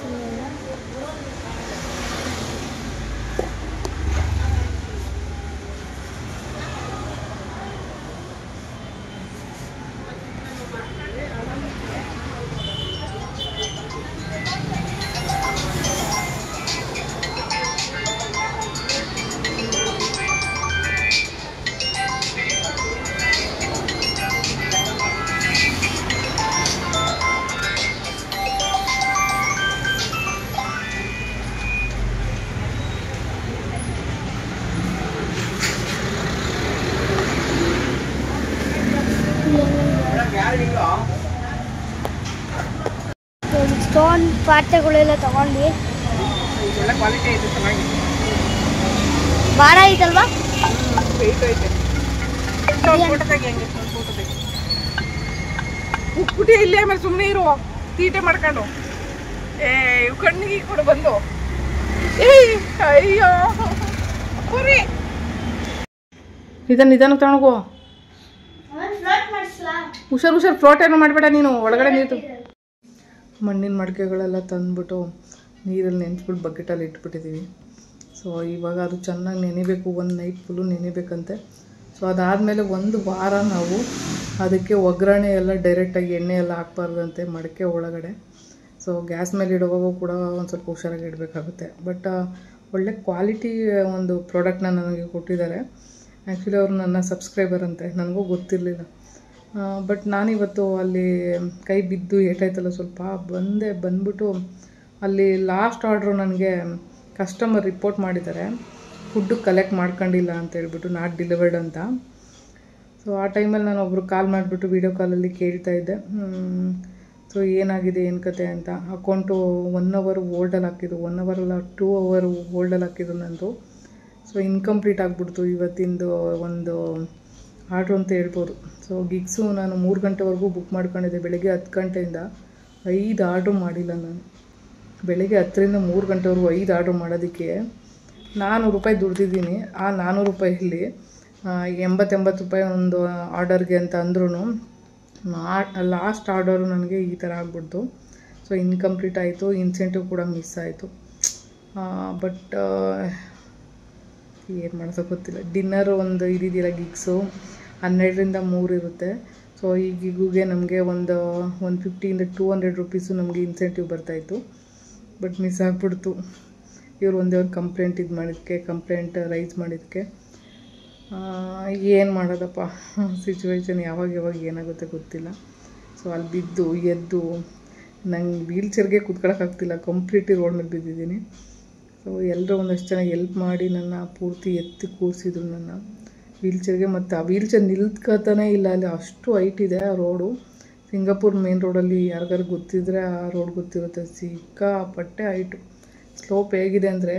ಸ್ಟೋನ್ ಪಾತ್ರೆಗಳೆಲ್ಲ ತಗೊಂಡ್ವಿ. ಒಳ್ಳೆ ಕ್ವಾಲಿಟಿ ಐತೆ, ಚೆನ್ನಾಗಿದೆ. ಭಾಳ ಐತಲ್ವಾ? ಉಪ್ಪುಟಿ ಇಲ್ಲೇ ಆಮೇಲೆ ಸುಮ್ಮನೆ ಇರುವ ತೀಟೆ ಮಾಡ್ಕೊಂಡು ಇವು ಕಣ್ಣಿಗೆ ಕೊಡು ಬಂದು. ಅಯ್ಯೋ ಕುರಿ ನಿಧಾನ ತಗೊಂಡೋಗು. ಹುಷಾರು ಫ್ಲೋಟ್ ಏನೋ ಮಾಡಬೇಡ ನೀನು, ಒಳಗಡೆ ನೀರು. ಮಣ್ಣಿನ ಮಡಿಕೆಗಳೆಲ್ಲ ತಂದ್ಬಿಟ್ಟು ನೀರಲ್ಲಿ ನೆನೆಸ್ಬಿಟ್ಟು ಬಕೆಟಲ್ಲಿ ಇಟ್ಬಿಟ್ಟಿದ್ದೀವಿ. ಸೊ ಇವಾಗ ಅದು ಚೆನ್ನಾಗಿ ನೆನಿಬೇಕು, ಒಂದು ನೈಟ್ ಫುಲ್ಲು ನೆನಿಬೇಕಂತೆ. ಸೊ ಅದಾದಮೇಲೆ ಒಂದು ವಾರ ನಾವು ಅದಕ್ಕೆ ಒಗ್ಗರಣೆ ಎಲ್ಲ ಡೈರೆಕ್ಟಾಗಿ ಎಣ್ಣೆ ಎಲ್ಲ ಹಾಕ್ಬಾರ್ದಂತೆ ಮಡಿಕೆ ಒಳಗಡೆ. ಸೊ ಗ್ಯಾಸ್ ಮೇಲೆ ಇಡುವಾಗ ಕೂಡ ಒಂದು ಸ್ವಲ್ಪ ಹುಷಾರಾಗಿ ಇಡಬೇಕಾಗುತ್ತೆ. ಬಟ್ ಒಳ್ಳೆ ಕ್ವಾಲಿಟಿ ಒಂದು ಪ್ರಾಡಕ್ಟ್ನ ನನಗೆ ಕೊಟ್ಟಿದ್ದಾರೆ. ಆ್ಯಕ್ಚುಲಿ ಅವರು ನನ್ನ ಸಬ್ಸ್ಕ್ರೈಬರ್ ಅಂತೆ, ನನಗೂ ಗೊತ್ತಿರಲಿಲ್ಲ. ಬಟ್ ನಾನಿವತ್ತು ಅಲ್ಲಿ ಕೈ ಬಿದ್ದು ಏಟಾಯ್ತಲ್ಲ ಸ್ವಲ್ಪ, ಬಂದ್ಬಿಟ್ಟು ಅಲ್ಲಿ ಲಾಸ್ಟ್ ಆರ್ಡ್ರು ನನಗೆ ಕಸ್ಟಮರ್ ರಿಪೋರ್ಟ್ ಮಾಡಿದ್ದಾರೆ, ಫುಡ್ಡು ಕಲೆಕ್ಟ್ ಮಾಡ್ಕೊಂಡಿಲ್ಲ ಅಂತ ಹೇಳ್ಬಿಟ್ಟು, ನಾಟ್ ಡೆಲಿವರ್ಡ್ ಅಂತ. ಸೊ ಆ ಟೈಮಲ್ಲಿ ನಾನು ಒಬ್ಬರು ಕಾಲ್ ಮಾಡಿಬಿಟ್ಟು ವೀಡಿಯೋ ಕಾಲಲ್ಲಿ ಕೇಳ್ತಾ ಇದ್ದೆ, ಸೊ ಏನಾಗಿದೆ ಏನು ಕತೆ ಅಂತ. ಅಕೌಂಟು 1 ಅವರ್ ಹೋಲ್ಡಲ್ಲಿ ಹಾಕಿದ್ದು, 1 ಅವರ್ ಅಲ್ಲ 2 ಅವರ್ ಹೋಲ್ಡಲ್ಲಿ ಹಾಕಿದ್ದು ನಂದು. ಸೊ ಇನ್ಕಂಪ್ಲೀಟ್ ಆಗಿಬಿಡ್ತು ಇವತ್ತಿಂದು ಒಂದು ಆರ್ಡ್ರು ಅಂತ ಹೇಳ್ಬೋದು. ಸೊ ಗಿಗ್ಸು ನಾನು 3 ಗಂಟೆವರೆಗೂ ಬುಕ್ ಮಾಡ್ಕೊಂಡಿದ್ದೆ. ಬೆಳಗ್ಗೆ 10 ಗಂಟೆಯಿಂದ 5 ಆರ್ಡ್ರು ಮಾಡಿಲ್ಲ ನಾನು. ಬೆಳಗ್ಗೆ 10ರಿಂದ 3 ಗಂಟೆವರೆಗೂ 5 ಆರ್ಡ್ರು ಮಾಡೋದಕ್ಕೆ 400 ರೂಪಾಯಿ ದುಡ್ದಿದ್ದೀನಿ. ಆ 400 ರೂಪಾಯಲ್ಲಿ 80 ರೂಪಾಯಿ ಒಂದು ಆರ್ಡರ್ಗೆ ಅಂತ ಅಂದ್ರೂ ಲಾಸ್ಟ್ ಆರ್ಡರು ನನಗೆ ಈ ಥರ ಆಗ್ಬಿಡ್ತು. ಸೊ ಇನ್ಕಂಪ್ಲೀಟ್ ಆಯಿತು, ಇನ್ಸೆಂಟಿವ್ ಕೂಡ ಮಿಸ್ ಆಯಿತು. ಬಟ್ ಏನು ಮಾಡೋದು ಗೊತ್ತಿಲ್ಲ. ಡಿನ್ನರು ಒಂದು ಇದಿದೆಯಲ್ಲ ಗಿಗ್ಸು 12ರಿಂದ 3 ಇರುತ್ತೆ. ಸೊ ಈ ಗಿಗುಗೆ ನಮಗೆ ಒಂದು 150ಇಂದ 200 ರೂಪೀಸು ನಮಗೆ ಇನ್ಸೆಂಟಿವ್ ಬರ್ತಾಯಿತ್ತು. ಬಟ್ ಮಿಸ್ ಆಗಿಬಿಡ್ತು. ಇವರು ಒಂದೇ ಒಂದು ಕಂಪ್ಲೇಂಟ್ ರೈಸ್ ಮಾಡಿದ್ದಕ್ಕೆ ಏನು ಮಾಡೋದಪ್ಪ, ಸಿಚುವೇಶನ್ ಯಾವಾಗ ಏನಾಗುತ್ತೆ ಗೊತ್ತಿಲ್ಲ. ಸೊ ಅಲ್ಲಿ ಬಿದ್ದು ಎದ್ದು ನಂಗೆ ವೀಲ್ ಚೇರ್ಗೆ ಕೂತ್ಕೊಳ್ಳೋಕ್ಕಾಗ್ತಿಲ್ಲ, ಕಂಪ್ಲೀಟ್ಲಿ ರೋಡ್ ಮೇಲೆ ಬಿದ್ದಿದ್ದೀನಿ. ಸೊ ಎಲ್ಲರೂ ಒಂದಷ್ಟು ಚೆನ್ನಾಗಿ ಹೆಲ್ಪ್ ಮಾಡಿ ನನ್ನ ಪೂರ್ತಿ ಎತ್ತಿ ಕೂರಿಸಿದ್ರು ನನ್ನ ವೀಲ್ ಚೇರ್ಗೆ. ಮತ್ತು ಆ ವೀಲ್ ಚೇರ್ ನಿಲ್ತ್ಕೊತಾನೇ ಇಲ್ಲ, ಅಲ್ಲಿ ಅಷ್ಟು ಹೈಟ್ ಇದೆ ಆ ರೋಡು. ಸಿಂಗಾಪುರ್ ಮೇನ್ ರೋಡಲ್ಲಿ ಯಾರಿಗಾರು ಗೊತ್ತಿದ್ದರೆ ಆ ರೋಡ್ ಗೊತ್ತಿರುತ್ತೆ, ಸಿಕ್ಕಾಪಟ್ಟೆ ಹೈಟು. ಸ್ಲೋಪ್ ಹೇಗಿದೆ ಅಂದರೆ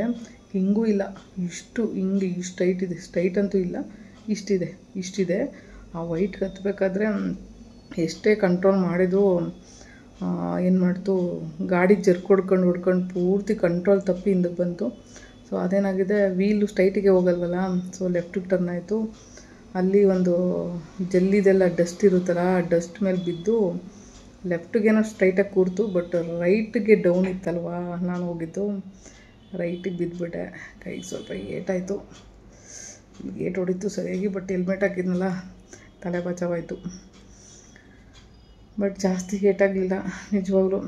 ಹಿಂಗೂ ಇಲ್ಲ, ಇಷ್ಟು ಹೈಟ್ ಇದೆ. ಸ್ಟ್ರೈಟ್ ಅಂತೂ ಇಲ್ಲ, ಇಷ್ಟಿದೆ. ಆ ವೈಟ್ ಹತ್ತಬೇಕಾದ್ರೆ ಎಷ್ಟೇ ಕಂಟ್ರೋಲ್ ಮಾಡಿದ್ರು ಏನು ಮಾಡ್ತು, ಗಾಡಿ ಜರ್ಕ್ ಹೊಡ್ಕೊಂಡು ಪೂರ್ತಿ ಕಂಟ್ರೋಲ್ ತಪ್ಪಿ ಹಿಂದಕ್ಕೆ ಬಂತು. ಸೊ ಅದೇನಾಗಿದೆ, ವೀಲು ಸ್ಟ್ರೈಟಿಗೆ ಹೋಗಲ್ವಲ್ಲ, ಸೊ ಲೆಫ್ಟಿಗೆ ಟರ್ನ್ ಆಯಿತು. ಅಲ್ಲಿ ಒಂದು ಜಲ್ಲಿದೆಲ್ಲ ಡಸ್ಟ್ ಇರುತ್ತಲ್ಲ, ಆ ಡಸ್ಟ್ ಮೇಲೆ ಬಿದ್ದು ಲೆಫ್ಟಿಗೇನೋ ಸ್ಟ್ರೈಟಾಗಿ ಕೂರ್ತು. ಬಟ್ ರೈಟಿಗೆ ಡೌನ್ ಇತ್ತಲ್ವ, ನಾನು ಹೋಗಿದ್ದು ರೈಟಿಗೆ ಬಿದ್ದುಬಿಟ್ಟೆ. ಕೈಗೆ ಸ್ವಲ್ಪ ಏಟಾಯಿತು, ಏಟು ಹೊಡಿತು ಸರಿಯಾಗಿ. ಬಟ್ ಹೆಲ್ಮೆಟ್ ಹಾಕಿದ್ನಲ್ಲ, ತಲೆ ಬಚಾವಾಯಿತು. ಬಟ್ ಜಾಸ್ತಿ ಏಟಾಗಲಿಲ್ಲ ನಿಜವಾಗ್ಲೂ.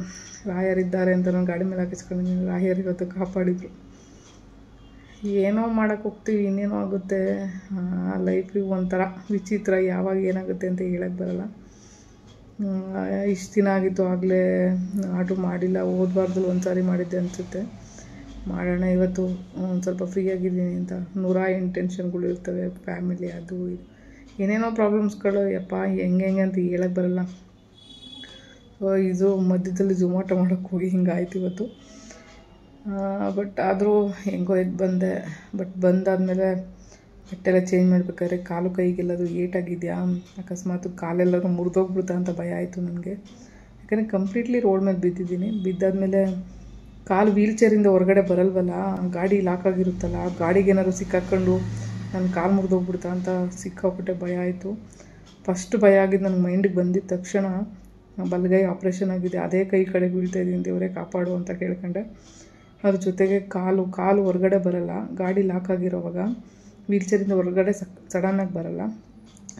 ರಾಯರಿದ್ದಾರೆ ಅಂತ ನಾನು ಗಾಡಿ ಮೇಲೆ ಹಾಕಿಸ್ಕೊಂಡಿದ್ದೀನಿ, ರಾಯರು ಇವತ್ತು ಕಾಪಾಡಿದ್ರು. ಏನೋ ಮಾಡೋಕ್ಕೆ ಹೋಗ್ತೀವಿ, ಇನ್ನೇನೋ ಆಗುತ್ತೆ. ಲೈಫಿಗೆ ಒಂಥರ ವಿಚಿತ್ರ, ಯಾವಾಗ ಏನಾಗುತ್ತೆ ಅಂತ ಹೇಳಕ್ಕೆ ಬರೋಲ್ಲ. ಇಷ್ಟು ದಿನ ಆಗಿತ್ತು, ಆಗಲೇ ಆರ್ಡ್ರು ಮಾಡಿಲ್ಲ. ಓದಬಾರ್ದು ಒಂದು ಸಾರಿ ಮಾಡಿದ್ದೆ ಅನಿಸುತ್ತೆ. ಮಾಡೋಣ ಇವತ್ತು, ಒಂದು ಸ್ವಲ್ಪ ಫ್ರೀ ಆಗಿದ್ದೀನಿ ಅಂತ. 108 ಟೆನ್ಷನ್ಗಳು ಇರ್ತವೆ, ಫ್ಯಾಮಿಲಿ ಅದು ಇದು ಏನೇನೋ ಪ್ರಾಬ್ಲಮ್ಸ್ಗಳು. ಯಪ್ಪ ಹೆಂಗೆ ಅಂತ ಹೇಳಕ್ಕೆ ಬರೋಲ್ಲ. ಸೊ ಇದು ಮಧ್ಯದಲ್ಲಿ ಝೊಮ್ಯಾಟೊ ಮಾಡೋಕ್ಕೆ ಹೋಗಿ ಹಿಂಗಾಯ್ತು ಇವತ್ತು. ಬಟ್ ಆದರೂ ಹೆಂಗೋ ಎದ್ದು ಬಂದೆ. ಬಟ್ ಬಂದಾದಮೇಲೆ ಬಟ್ಟೆಲ್ಲ ಚೇಂಜ್ ಮಾಡಬೇಕಾದ್ರೆ ಕಾಲು ಕೈಗೆಲ್ಲದು ಏಟಾಗಿದೆಯಾ, ಅಕಸ್ಮಾತ್ ಕಾಲೆಲ್ಲರೂ ಮುರಿದೋಗ್ಬಿಡ್ತಾ ಅಂತ ಭಯ ಆಯಿತು ನನಗೆ. ಯಾಕಂದರೆ ಕಂಪ್ಲೀಟ್ಲಿ ರೋಡ್ ಮೇಲೆ ಬಿದ್ದಿದ್ದೀನಿ. ಬಿದ್ದಾದಮೇಲೆ ಕಾಲು ವೀಲ್ ಚೇರಿಂದ ಹೊರಗಡೆ ಬರಲ್ವಲ್ಲ, ಗಾಡಿ ಲಾಕ್ ಆಗಿರುತ್ತಲ್ಲ, ಗಾಡಿಗೇನಾದ್ರು ಸಿಕ್ಕಾಕೊಂಡು ನನ್ನ ಕಾಲು ಮುರಿದೋಗ್ಬಿಡ್ತಾ ಅಂತ ಸಿಕ್ಕಾಪಟ್ಟೆ ಭಯ ಆಯಿತು. ಫಸ್ಟ್ ಭಯ ಆಗಿದ್ದು ನನಗೆ ಮೈಂಡಿಗೆ ಬಂದಿದ್ದ ತಕ್ಷಣ ಬಲಗೈ ಆಪ್ರೇಷನ್ ಆಗಿದೆ, ಅದೇ ಕೈ ಕಡೆ ಬೀಳ್ತಾಯಿದ್ದೀನಿ, ದೇವರೇ ಕಾಪಾಡು ಅಂತ ಕೇಳ್ಕೊಂಡೆ. ಅದ್ರ ಜೊತೆಗೆ ಕಾಲು ಹೊರಗಡೆ ಬರಲ್ಲ, ಗಾಡಿ ಲಾಕ್ ಆಗಿರೋವಾಗ ವೀಲ್ಚೇರಿಂದ ಹೊರಗಡೆ ಸಡನ್ನಾಗಿ ಬರಲ್ಲ.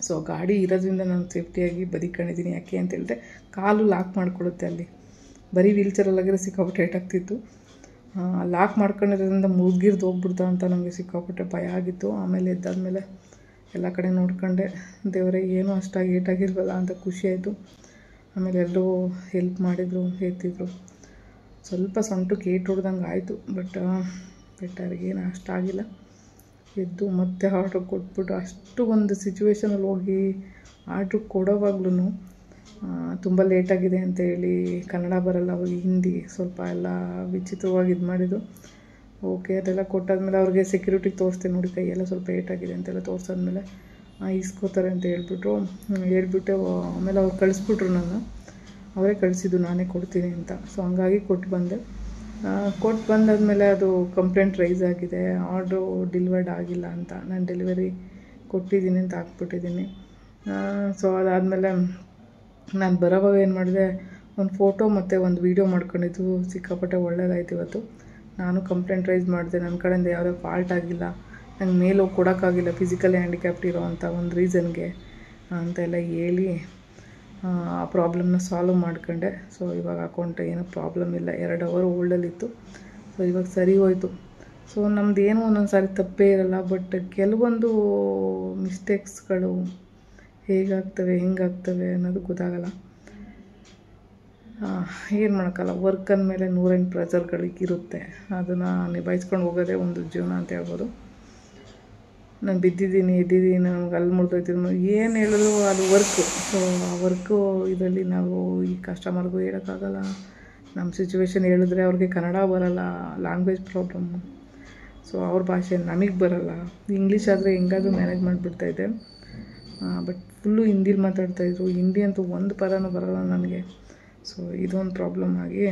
ಸೊ ಗಾಡಿ ಇರೋದ್ರಿಂದ ನಾನು ಸೇಫ್ಟಿಯಾಗಿ ಬದಿಕೊಂಡಿದ್ದೀನಿ. ಯಾಕೆ ಅಂತ ಹೇಳಿದ್ರೆ ಕಾಲು ಲಾಕ್ ಮಾಡ್ಕೊಳುತ್ತೆ. ಅಲ್ಲಿ ಬರೀ ವೀಲ್ಚೇರಲ್ಲಾಗಿರೋ ಸಿಕ್ಕಾಪಟ್ಟೆ ಏಟಾಗ್ತಿತ್ತು. ಲಾಕ್ ಮಾಡ್ಕೊಂಡಿರೋದ್ರಿಂದ ಮುಗಿರ್ದು ಹೋಗ್ಬಿಡ್ತಾ ಅಂತ ನನಗೆ ಸಿಕ್ಕಾಪಟ್ಟೆ ಭಯ ಆಗಿತ್ತು. ಆಮೇಲೆ ಎದ್ದಾದ್ಮೇಲೆ ಎಲ್ಲ ಕಡೆ ನೋಡ್ಕೊಂಡೆ, ದೇವರೇ ಏನೂ ಅಷ್ಟಾಗಿ ಏಟಾಗಿಲ್ವಲ್ಲ ಅಂತ ಖುಷಿಯಾಯಿತು. ಆಮೇಲೆ ಎಲ್ಲರೂ ಹೆಲ್ಪ್ ಮಾಡಿದರು, ಎತ್ತಿದ್ರು. ಸ್ವಲ್ಪ ಸೊಂಟಕ್ಕೆ ಏಟು ಹೊಡ್ದಂಗೆ ಆಯಿತು, ಬಟ್ ಬೆಟ್ಟರಿಗೇನು ಅಷ್ಟಾಗಿಲ್ಲ. ಎದ್ದು ಮತ್ತೆ ಆರ್ಡ್ರ್ ಕೊಟ್ಬಿಟ್ಟು ಅಷ್ಟು ಒಂದು ಸಿಚುವೇಷನಲ್ಲಿ ಹೋಗಿ ಆರ್ಡ್ರ್ ಕೊಡೋವಾಗ್ಲೂ ತುಂಬ ಲೇಟಾಗಿದೆ ಅಂತೇಳಿ, ಕನ್ನಡ ಬರಲ್ಲ ಅವ್ರಿಗೆ, ಹಿಂದಿ ಸ್ವಲ್ಪ ಎಲ್ಲ ವಿಚಿತ್ರವಾಗಿ ಇದು ಮಾಡಿದ್ದು. ಓಕೆ, ಅದೆಲ್ಲ ಕೊಟ್ಟಾದ್ಮೇಲೆ ಅವ್ರಿಗೆ ಸೆಕ್ಯೂರಿಟಿಗೆ ತೋರಿಸ್ತೆ, ನೋಡಿ ಕೈಯೆಲ್ಲ ಸ್ವಲ್ಪ ಏಟಾಗಿದೆ ಅಂತೆಲ್ಲ ತೋರಿಸಾದ್ಮೇಲೆ ಇಸ್ಕೋತಾರೆ ಅಂತ ಹೇಳ್ಬಿಟ್ಟು ಆಮೇಲೆ ಅವ್ರು ಕಳಿಸ್ಬಿಟ್ರು. ಅವರೇ ಕಳಿಸಿದ್ದು, ನಾನೇ ಕೊಡ್ತೀನಿ ಅಂತ. ಸೊ ಹಂಗಾಗಿ ಕೊಟ್ಟು ಬಂದಾದಮೇಲೆ ಅದು ಕಂಪ್ಲೇಂಟ್ ರೈಸ್ ಆಗಿದೆ, ಆರ್ಡ್ರು ಡೆಲಿವರ್ಡ್ ಆಗಿಲ್ಲ ಅಂತ. ನಾನು ಡೆಲಿವರಿ ಕೊಟ್ಟಿದ್ದೀನಿ ಅಂತ ಹಾಕ್ಬಿಟ್ಟಿದ್ದೀನಿ. ಸೊ ಅದಾದಮೇಲೆ ನಾನು ಬರೋವಾಗ ಏನು ಮಾಡಿದೆ, ಒಂದು ಫೋಟೋ ಮತ್ತು ಒಂದು ವೀಡಿಯೋ ಮಾಡ್ಕೊಂಡಿದ್ದು ಸಿಕ್ಕಾಪಟ್ಟೆ ಒಳ್ಳೇದಾಯ್ತು. ಇವತ್ತು ನಾನು ಕಂಪ್ಲೇಂಟ್ ರೈಸ್ ಮಾಡಿದೆ, ನನ್ನ ಕಡೆಯಿಂದ ಯಾವುದೇ ಫಾಲ್ಟ್ ಆಗಿಲ್ಲ, ನಂಗೆ ಮೇಲೋಗಿ ಕೊಡೋಕ್ಕಾಗಿಲ್ಲ ಫಿಸಿಕಲಿ ಹ್ಯಾಂಡಿಕ್ಯಾಪ್ಟ್ ಇರೋ ಅಂಥ ಒಂದು ರೀಸನ್ಗೆ ಅಂತೆಲ್ಲ ಹೇಳಿ ಆ ಪ್ರಾಬ್ಲಮ್ನ ಸಾಲ್ವ್ ಮಾಡ್ಕೊಂಡೆ. ಸೊ ಇವಾಗ ಅಕೌಂಟ್ ಏನೂ ಪ್ರಾಬ್ಲಮ್ ಇಲ್ಲ, 2 ಅವರ್ ಹೋಲ್ಡಲ್ಲಿತ್ತು. ಸೊ ಇವಾಗ ಸರಿ ಹೋಯ್ತು. ಸೊ ನಮ್ದು ಏನೋ ಒಂದೊಂದು ಸಾರಿ ತಪ್ಪೇ ಇರಲ್ಲ, ಬಟ್ ಕೆಲವೊಂದು ಮಿಸ್ಟೇಕ್ಸ್ಗಳು ಹೇಗಾಗ್ತವೆ ಹೆಂಗಾಗ್ತವೆ ಅನ್ನೋದು ಗೊತ್ತಾಗಲ್ಲ. ಏನು ಮಾಡೋಕ್ಕಲ್ಲ, ವರ್ಕ್ ಅಂದಮೇಲೆ 108 ಪ್ರೆಷರ್ಗಳಿಗಿರುತ್ತೆ, ಅದನ್ನು ನಿಭಾಯಿಸ್ಕೊಂಡು ಹೋಗೋದೇ ಒಂದು ಜೀವನ ಅಂತ ಹೇಳ್ಬೋದು. ನಾನು ಬಿದ್ದಿದ್ದೀನಿ, ಎದ್ದಿದ್ದೀನಿ, ನಮ್ಗೆ ಅಲ್ಲಿ ಮುರಿದೋಯ್ತಿದ್ದು ಏನು ಹೇಳಿದ್ರು ಅದು ವರ್ಕು. ಸೊ ಆ ವರ್ಕು ಇದರಲ್ಲಿ ನಾವು ಈ ಕಸ್ಟಮರ್ಗೂ ಹೇಳೋಕ್ಕಾಗಲ್ಲ. ನಮ್ಮ ಸಿಚುವೇಶನ್ ಹೇಳಿದ್ರೆ ಅವ್ರಿಗೆ ಕನ್ನಡ ಬರಲ್ಲ, ಲ್ಯಾಂಗ್ವೇಜ್ ಪ್ರಾಬ್ಲಮ್ಮು. ಸೊ ಅವ್ರ ಭಾಷೆ ನಮಗೆ ಬರಲ್ಲ. ಇಂಗ್ಲೀಷ್ ಆದರೆ ಹೆಂಗಾದರೂ ಮ್ಯಾನೇಜ್ ಮಾಡಿಬಿಡ್ತಾಯಿದ್ದೆ, ಬಟ್ ಫುಲ್ಲು ಹಿಂದಿಲಿ ಮಾತಾಡ್ತಾಯಿದ್ರು. ಹಿಂದಿ ಅಂತೂ ಒಂದು ಪದನೂ ಬರಲ್ಲ ನನಗೆ. ಸೊ ಇದೊಂದು ಪ್ರಾಬ್ಲಮ್ ಆಗಿ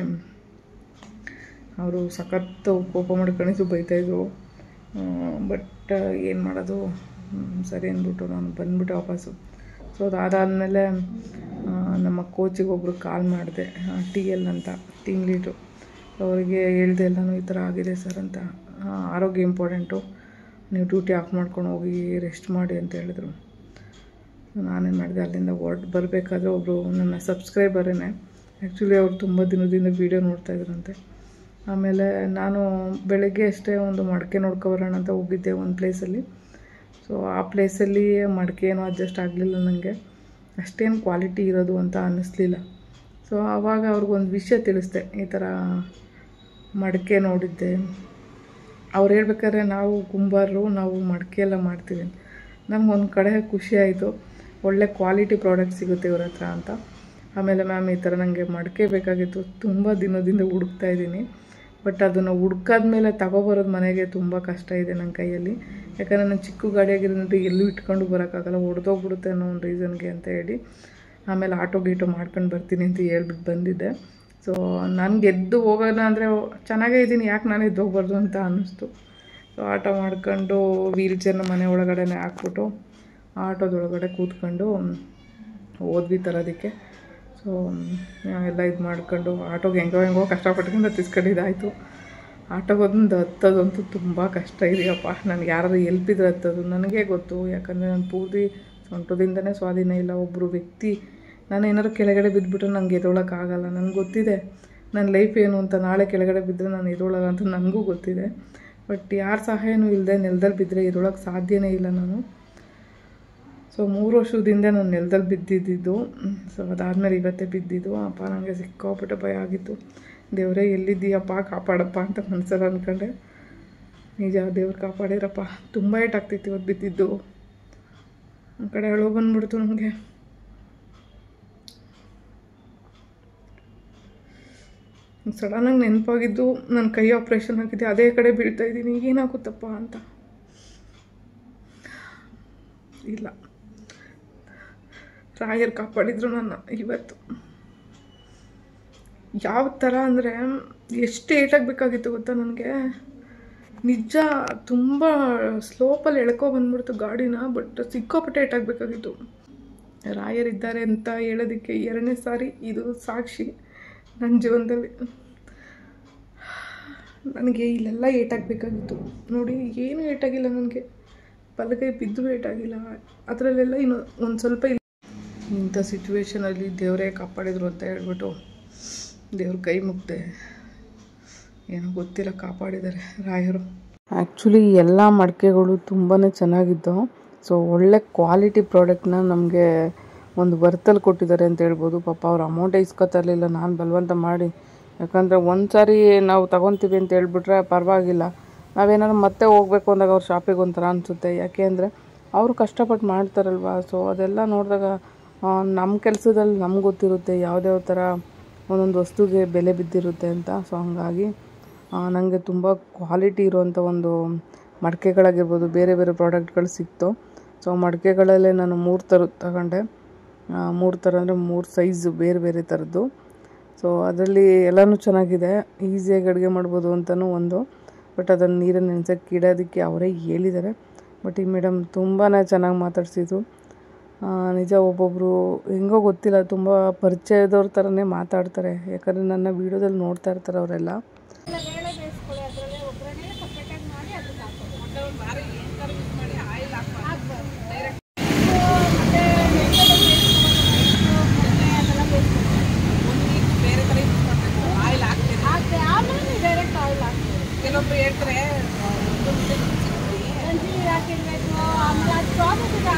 ಅವರು ಸಖತ್ತು ಕೋಪ ಮಾಡ್ಕೊಂಡಿದ್ದು, ಬೈತಾಯಿದ್ರು. ಬಟ್ ಏನು ಮಾಡೋದು, ಸರಿ ಅಂದ್ಬಿಟ್ಟು ನಾನು ಬಂದುಬಿಟ್ಟೆ ವಾಪಸ್ಸು. ಸೊ ಅದಾದಮೇಲೆ ನಮ್ಮ ಕೋಚಿಗೆ ಒಬ್ಬರು ಕಾಲ್ ಮಾಡಿದೆ, TL ಅಂತ, ಟೀಮ್ ಲೀಡ್ರು. ಅವರಿಗೆ ಹೇಳಿದೆ ಎಲ್ಲನೂ ಈ ಥರ ಆಗಿದೆ ಸರ್ ಅಂತ. ಆರೋಗ್ಯ ಇಂಪಾರ್ಟೆಂಟು, ನೀವು ಡ್ಯೂಟಿ ಆಫ್ ಮಾಡ್ಕೊಂಡು ಹೋಗಿ ರೆಸ್ಟ್ ಮಾಡಿ ಅಂತ ಹೇಳಿದ್ರು. ನಾನೇನು ಮಾಡಿದೆ, ಅಲ್ಲಿಂದ ಬರಬೇಕಾದ್ರೆ ಒಬ್ಬರು ನನ್ನ ಸಬ್ಸ್ಕ್ರೈಬರೇ, ಆ್ಯಕ್ಚುಲಿ ಅವ್ರು ತುಂಬ ದಿನದಿಂದ ವೀಡಿಯೋ ನೋಡ್ತಾಯಿದ್ರಂತೆ. ಆಮೇಲೆ ನಾನು ಬೆಳಗ್ಗೆ ಅಷ್ಟೇ ಒಂದು ಮಡಿಕೆ ನೋಡ್ಕೊಬರೋಣ ಅಂತ ಹೋಗಿದ್ದೆ ಒಂದು ಪ್ಲೇಸಲ್ಲಿ. ಸೊ ಆ ಪ್ಲೇಸಲ್ಲಿ ಮಡಿಕೆ ಏನೂ ಅಡ್ಜಸ್ಟ್ ಆಗಲಿಲ್ಲ ನನಗೆ, ಅಷ್ಟೇನು ಕ್ವಾಲಿಟಿ ಇರೋದು ಅಂತ ಅನ್ನಿಸ್ಲಿಲ್ಲ. ಸೊ ಆವಾಗ ಅವ್ರಿಗೊಂದು ವಿಷಯ ತಿಳಿಸ್ದೆ, ಈ ಥರ ಮಡಿಕೆ ನೋಡಿದ್ದೆ. ಅವ್ರು ಹೇಳ್ಬೇಕಾದ್ರೆ ನಾವು ಕುಂಬಾರರು, ನಾವು ಮಡಿಕೆ ಎಲ್ಲ ಮಾಡ್ತೀವಿ. ನನಗೊಂದು ಕಡೆ ಖುಷಿ ಆಯಿತು, ಒಳ್ಳೆ ಕ್ವಾಲಿಟಿ ಪ್ರಾಡಕ್ಟ್ ಸಿಗುತ್ತೆ ಇವ್ರ ಹತ್ರ ಅಂತ. ಆಮೇಲೆ ಮ್ಯಾಮ್ ಈ ಥರ ನನಗೆ ಮಡಿಕೆ ಬೇಕಾಗಿತ್ತು, ತುಂಬ ದಿನದಿಂದ ಹುಡುಕ್ತಾಯಿದ್ದೀನಿ, ಬಟ್ ಅದನ್ನು ಹುಡ್ಕಾದ್ಮೇಲೆ ತಗೊಬರೋದು ಮನೆಗೆ ತುಂಬ ಕಷ್ಟ ಇದೆ ನನ್ನ ಕೈಯಲ್ಲಿ. ಯಾಕಂದರೆ ನಾನು ಚಿಕ್ಕ ಗಾಡಿಯಾಗಿರೋದ್ರಿಂದ ಎಲ್ಲೂ ಇಟ್ಕೊಂಡು ಬರೋಕ್ಕಾಗಲ್ಲ, ಹೊಡೆದೋಗ್ಬಿಡುತ್ತೆ ಅನ್ನೋ ಒಂದು ರೀಸನ್ಗೆ ಅಂತ ಹೇಳಿ ಆಮೇಲೆ ಗೀಟೋ ಮಾಡ್ಕೊಂಡು ಬರ್ತೀನಿ ಅಂತ ಹೇಳ್ಬಿಟ್ಟು ಬಂದಿದ್ದೆ. ಸೊ ನನಗೆ ಎದ್ದು ಹೋಗೋಣ ಅಂದರೆ ಚೆನ್ನಾಗೇ ಇದ್ದೀನಿ, ಯಾಕೆ ನಾನು ಎದ್ದು ಹೋಗ್ಬಾರ್ದು ಅಂತ ಅನ್ನಿಸ್ತು. ಸೊ ಆಟೋ ಮಾಡ್ಕೊಂಡು ವೀಲ್ಚೇರ್ನ ಮನೆ ಒಳಗಡೆ ಹಾಕ್ಬಿಟ್ಟು ಆಟೋದೊಳಗಡೆ ಕೂತ್ಕೊಂಡು ಹೋದ್ವಿ ತರೋದಕ್ಕೆ. ಸೊ ಎಲ್ಲ ಇದು ಮಾಡ್ಕೊಂಡು ಆಟೋಗೆ ಹೆಂಗೋ ಕಷ್ಟಪಟ್ಕೊಂಡು ಹತ್ತಿಸ್ಕೊಂಡಿದ್ದಾಯಿತು. ಆಟೋಗೆ ಹತ್ತೋದಂತೂ ತುಂಬ ಕಷ್ಟ ಇದೆಯಪ್ಪ. ನನಗೆ ಯಾರಾದ್ರು ಎಲ್ಪಿದ್ರೆ ಹತ್ತೋದು ನನಗೆ ಗೊತ್ತು, ಯಾಕಂದರೆ ನಾನು ಪೂರ್ತಿ ಸೊಂಟದಿಂದನೇ ಸ್ವಾಧೀನ ಇಲ್ಲ. ಒಬ್ಬರು ವ್ಯಕ್ತಿ ನಾನು ಏನಾದ್ರು ಕೆಳಗಡೆ ಬಿದ್ದುಬಿಟ್ರೆ ನನಗೆ ಎದೊಳಕ್ಕಾಗಲ್ಲ. ನನಗೆ ಗೊತ್ತಿದೆ ನನ್ನ ಲೈಫ್ ಏನು ಅಂತ. ನಾಳೆ ಕೆಳಗಡೆ ಬಿದ್ದರೆ ನಾನು ಎದೊಳಲ್ಲ ಅಂತ ನನಗೂ ಗೊತ್ತಿದೆ. ಬಟ್ ಯಾರ ಸಹಾಯನೂ ಇಲ್ಲದೆ ನೆಲದಲ್ಲಿ ಬಿದ್ದರೆ ಎದೊಳಕ್ಕೆ ಸಾಧ್ಯನೇ ಇಲ್ಲ ನಾನು. ಸೊ 3 ವರ್ಷದಿಂದ ನಾನು ನೆಲದಲ್ಲಿ ಬಿದ್ದಿದ್ದು. ಸೊ ಅದಾದಮೇಲೆ ಇವತ್ತೇ ಬಿದ್ದಿದ್ದು. ಅಪ್ಪ ನನಗೆ ಸಿಕ್ಕಾಪಟ್ಟೆ ಭಯ ಆಗಿತ್ತು. ದೇವರೇ ಎಲ್ಲಿದ್ದೀಯಪ್ಪ, ಕಾಪಾಡಪ್ಪ ಅಂತ ಮನಸ್ಸಲ್ಲಿ ಅಂದ್ಕೊಂಡೆ. ನಿಜ, ದೇವ್ರು ಕಾಪಾಡಿರಪ್ಪ. ತುಂಬ ಏಟಾಗ್ತಿತ್ತು ಇವತ್ತು ಬಿದ್ದಿದ್ದು. ಒಂದು ಕಡೆ ಅಳು ಬಂದ್ಬಿಡ್ತು ನನಗೆ. ಸಡನ್ನಾಗಿ ನೆನಪಾಗಿದ್ದು, ನನ್ನ ಕೈ ಆಪ್ರೇಷನ್ ಆಗಿದೆ, ಅದೇ ಕಡೆ ಬೀಳ್ತಾಯಿದ್ದೀನಿ, ಏನಾಗುತ್ತಪ್ಪ ಅಂತ. ಇಲ್ಲ, ರಾಯರ್ ಕಾಪಾಡಿದ್ರು ನನ್ನ ಇವತ್ತು. ಯಾವ ಥರ ಅಂದರೆ ಎಷ್ಟು ಏಟಾಗಬೇಕಾಗಿತ್ತು ಗೊತ್ತಾ ನನಗೆ. ನಿಜ ತುಂಬ ಸ್ಲೋಪಲ್ಲಿ ಎಳ್ಕೊ ಬಂದ್ಬಿಡ್ತು ಗಾಡಿನ, ಬಟ್ ಸಿಕ್ಕಾಪಟ್ಟೆ ಏಟಾಗಬೇಕಾಗಿತ್ತು. ರಾಯರಿದ್ದಾರೆ ಅಂತ ಹೇಳೋದಕ್ಕೆ 2ನೇ ಸಾರಿ ಇದು ಸಾಕ್ಷಿ ನನ್ನ ಜೀವನದಲ್ಲಿ. ನನಗೆ ಇಲ್ಲೆಲ್ಲ ಏಟಾಗಬೇಕಾಗಿತ್ತು ನೋಡಿ, ಏನೂ ಏಟಾಗಿಲ್ಲ ನನಗೆ, ಬಲಗೈ ಬಿದ್ದು ಏಟಾಗಿಲ್ಲ, ಅದರಲ್ಲೆಲ್ಲ ಇನ್ನು ಒಂದು ಸ್ವಲ್ಪ ಇಂಥ ಸಿಚುವೇಷನಲ್ಲಿ ದೇವರೇ ಕಾಪಾಡಿದ್ರು ಅಂತ ಹೇಳ್ಬಿಟ್ಟು ದೇವ್ರ ಕೈ ಮುಗ್ದೆ, ಏನೋ ಗೊತ್ತಿಲ್ಲ ಕಾಪಾಡಿದ್ದಾರೆ ರಾಯರು. ಆ್ಯಕ್ಚುಲಿ ಎಲ್ಲ ಮಡಿಕೆಗಳು ತುಂಬಾ ಚೆನ್ನಾಗಿದ್ದವು. ಸೊ ಒಳ್ಳೆ ಕ್ವಾಲಿಟಿ ಪ್ರಾಡಕ್ಟ್ನ ನಮಗೆ ಒಂದು ವರ್ತಲ್ಲಿ ಕೊಟ್ಟಿದ್ದಾರೆ ಅಂತ ಹೇಳ್ಬೋದು. ಪಾಪ ಅವ್ರು ಅಮೌಂಟೇ ಇಸ್ಕೊತಿರಲಿಲ್ಲ, ನಾನು ಬಲವಂತ ಮಾಡಿ, ಯಾಕಂದರೆ ಒಂದು ಸಾರಿ ನಾವು ತೊಗೊತೀವಿ ಅಂತ ಹೇಳ್ಬಿಟ್ರೆ ಪರವಾಗಿಲ್ಲ, ನಾವೇನಾದ್ರು ಮತ್ತೆ ಹೋಗಬೇಕು ಅಂದಾಗ ಅವ್ರ ಶಾಪಿಗೆ ಒಂಥರ ಅನಿಸುತ್ತೆ. ಯಾಕೆ ಅಂದರೆ ಅವರು ಕಷ್ಟಪಟ್ಟು ಮಾಡ್ತಾರಲ್ವ. ಸೊ ಅದೆಲ್ಲ ನೋಡಿದಾಗ ನಮ್ಮ ಕೆಲಸದಲ್ಲಿ ನಮ್ಗೆ ಗೊತ್ತಿರುತ್ತೆ ಯಾವುದ್ಯಾವ ಥರ ಒಂದೊಂದು ವಸ್ತುಗೆ ಬೆಲೆ ಬಿದ್ದಿರುತ್ತೆ ಅಂತ. ಸೊ ಹಂಗಾಗಿ ನನಗೆ ತುಂಬ ಕ್ವಾಲಿಟಿ ಇರುವಂಥ ಒಂದು ಮಡಿಕೆಗಳಾಗಿರ್ಬೋದು, ಬೇರೆ ಬೇರೆ ಪ್ರಾಡಕ್ಟ್ಗಳು ಸಿಕ್ತು. ಸೊ ಮಡಿಕೆಗಳಲ್ಲೇ ನಾನು 3 ಥರದ್ದು ತಗೊಂಡೆ. 3 ಥರ ಅಂದರೆ 3 ಸೈಜು ಬೇರೆ ಬೇರೆ ಥರದ್ದು. ಸೊ ಅದರಲ್ಲಿ ಎಲ್ಲನೂ ಚೆನ್ನಾಗಿದೆ, ಈಸಿಯಾಗಿ ಅಡುಗೆ ಮಾಡ್ಬೋದು ಅಂತಲೂ ಒಂದು. ಬಟ್ ಅದನ್ನು ನೀರನ್ನು ನೆನೆಸೋಕ್ಕೆ ಇಡೋದಕ್ಕೆ ಅವರೇ ಹೇಳಿದ್ದಾರೆ. ಬಟ್ ಈ ಮೇಡಮ್ ತುಂಬಾ ಚೆನ್ನಾಗಿ ಮಾತಾಡ್ಸಿದ್ರು. ನಿಜ ಒಬ್ಬೊಬ್ಬರು ಹೆಂಗೋ ಗೊತ್ತಿಲ್ಲ, ತುಂಬ ಪರಿಚಯದವ್ರ ಥರನೇ ಮಾತಾಡ್ತಾರೆ. ಯಾಕಂದರೆ ನನ್ನ ವೀಡಿಯೋದಲ್ಲಿ ನೋಡ್ತಾ ಇರ್ತಾರೆ ಅವರೆಲ್ಲ. ಕೆಲವೊಬ್ರು ಹೇಳ್ತಾರೆ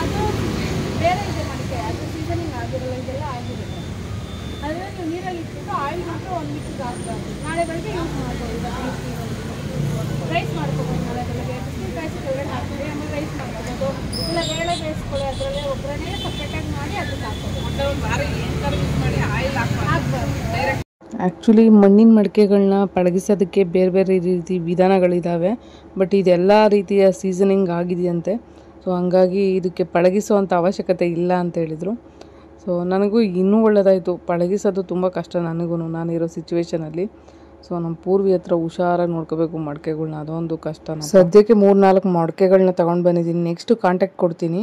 ಅದು ಬೇರೆ ಇದೆ ಮಡಿಕೆ, ಅದು ಸೀಸನಿಂಗ್ ಆಗಿರಲ್ಲ, ಇದೆಲ್ಲ ಆಗಿರುತ್ತೆ. ಆದರೆ ನೀವು ನೀರಲ್ಲಿ ಇಟ್ಬಿಟ್ಟು ಆಯಿಲ್ ಮಾತ್ರ 1 ವೀಕಿಗೆ ಹಾಕ್ಬಾರ್ದು. ನಾಳೆ ಬೆಳಗ್ಗೆ ಯೂಸ್ ಮಾಡ್ಬೋದು. ರೈಸ್ ಮಾಡ್ಕೋಬೋದು, ನಾಳೆ ಬೆಳಗ್ಗೆ ಬಿಸಿ ಕಾಯಿಸಿ ಕೆಳಗಡೆ ಹಾಕ್ಬಿಡಿ, ಆಮೇಲೆ ರೈಸ್ ಮಾಡ್ಕೋಬೋದು. ಇಲ್ಲ ಬೇಳೆ ಬೇಯಿಸ್ಕೊಳ್ಳಿ, ಅದರಲ್ಲೇ ಒಬ್ಬರನ್ನೇ ಸಪ್ರೇಟಾಗಿ ಮಾಡಿ ಅದಕ್ಕೆ ಹಾಕ್ಬೋದು. ಒಂದು ವಾರ ಏನು ಥರ ಯೂಸ್ ಮಾಡಿ ಆಯಿಲ್ ಹಾಕ್ಬಾರ್ದು ಡೈರೆಕ್ಟ್. ಆ್ಯಕ್ಚುಲಿ ಮಣ್ಣಿನ ಮಡಿಕೆಗಳನ್ನ ಪಳಗಿಸೋದಕ್ಕೆ ಬೇರೆ ಬೇರೆ ರೀತಿ ವಿಧಾನಗಳಿದ್ದಾವೆ. ಬಟ್ ಇದೆಲ್ಲ ರೀತಿಯ ಸೀಸನಿಂಗ್ ಆಗಿದೆಯಂತೆ. ಸೊ ಹಂಗಾಗಿ ಇದಕ್ಕೆ ಪಳಗಿಸುವಂಥ ಅವಶ್ಯಕತೆ ಇಲ್ಲ ಅಂತ ಹೇಳಿದರು. ಸೊ ನನಗೂ ಇನ್ನೂ ಒಳ್ಳೆಯದಾಯಿತು. ಪಳಗಿಸೋದು ತುಂಬ ಕಷ್ಟ ನನಗೂ, ನಾನಿರೋ ಸಿಚುವೇಷನಲ್ಲಿ. ಸೊ ನಮ್ಮ ಪೂರ್ವಿ ಹತ್ರ ಹುಷಾರಾಗಿ ನೋಡ್ಕೋಬೇಕು ಮಡಿಕೆಗಳ್ನ, ಅದೊಂದು ಕಷ್ಟ. ಸದ್ಯಕ್ಕೆ 3-4 ಮಡಿಕೆಗಳನ್ನ ತೊಗೊಂಡು ಬಂದಿದ್ದೀನಿ. ನೆಕ್ಸ್ಟು ಕಾಂಟ್ಯಾಕ್ಟ್ ಕೊಡ್ತೀನಿ.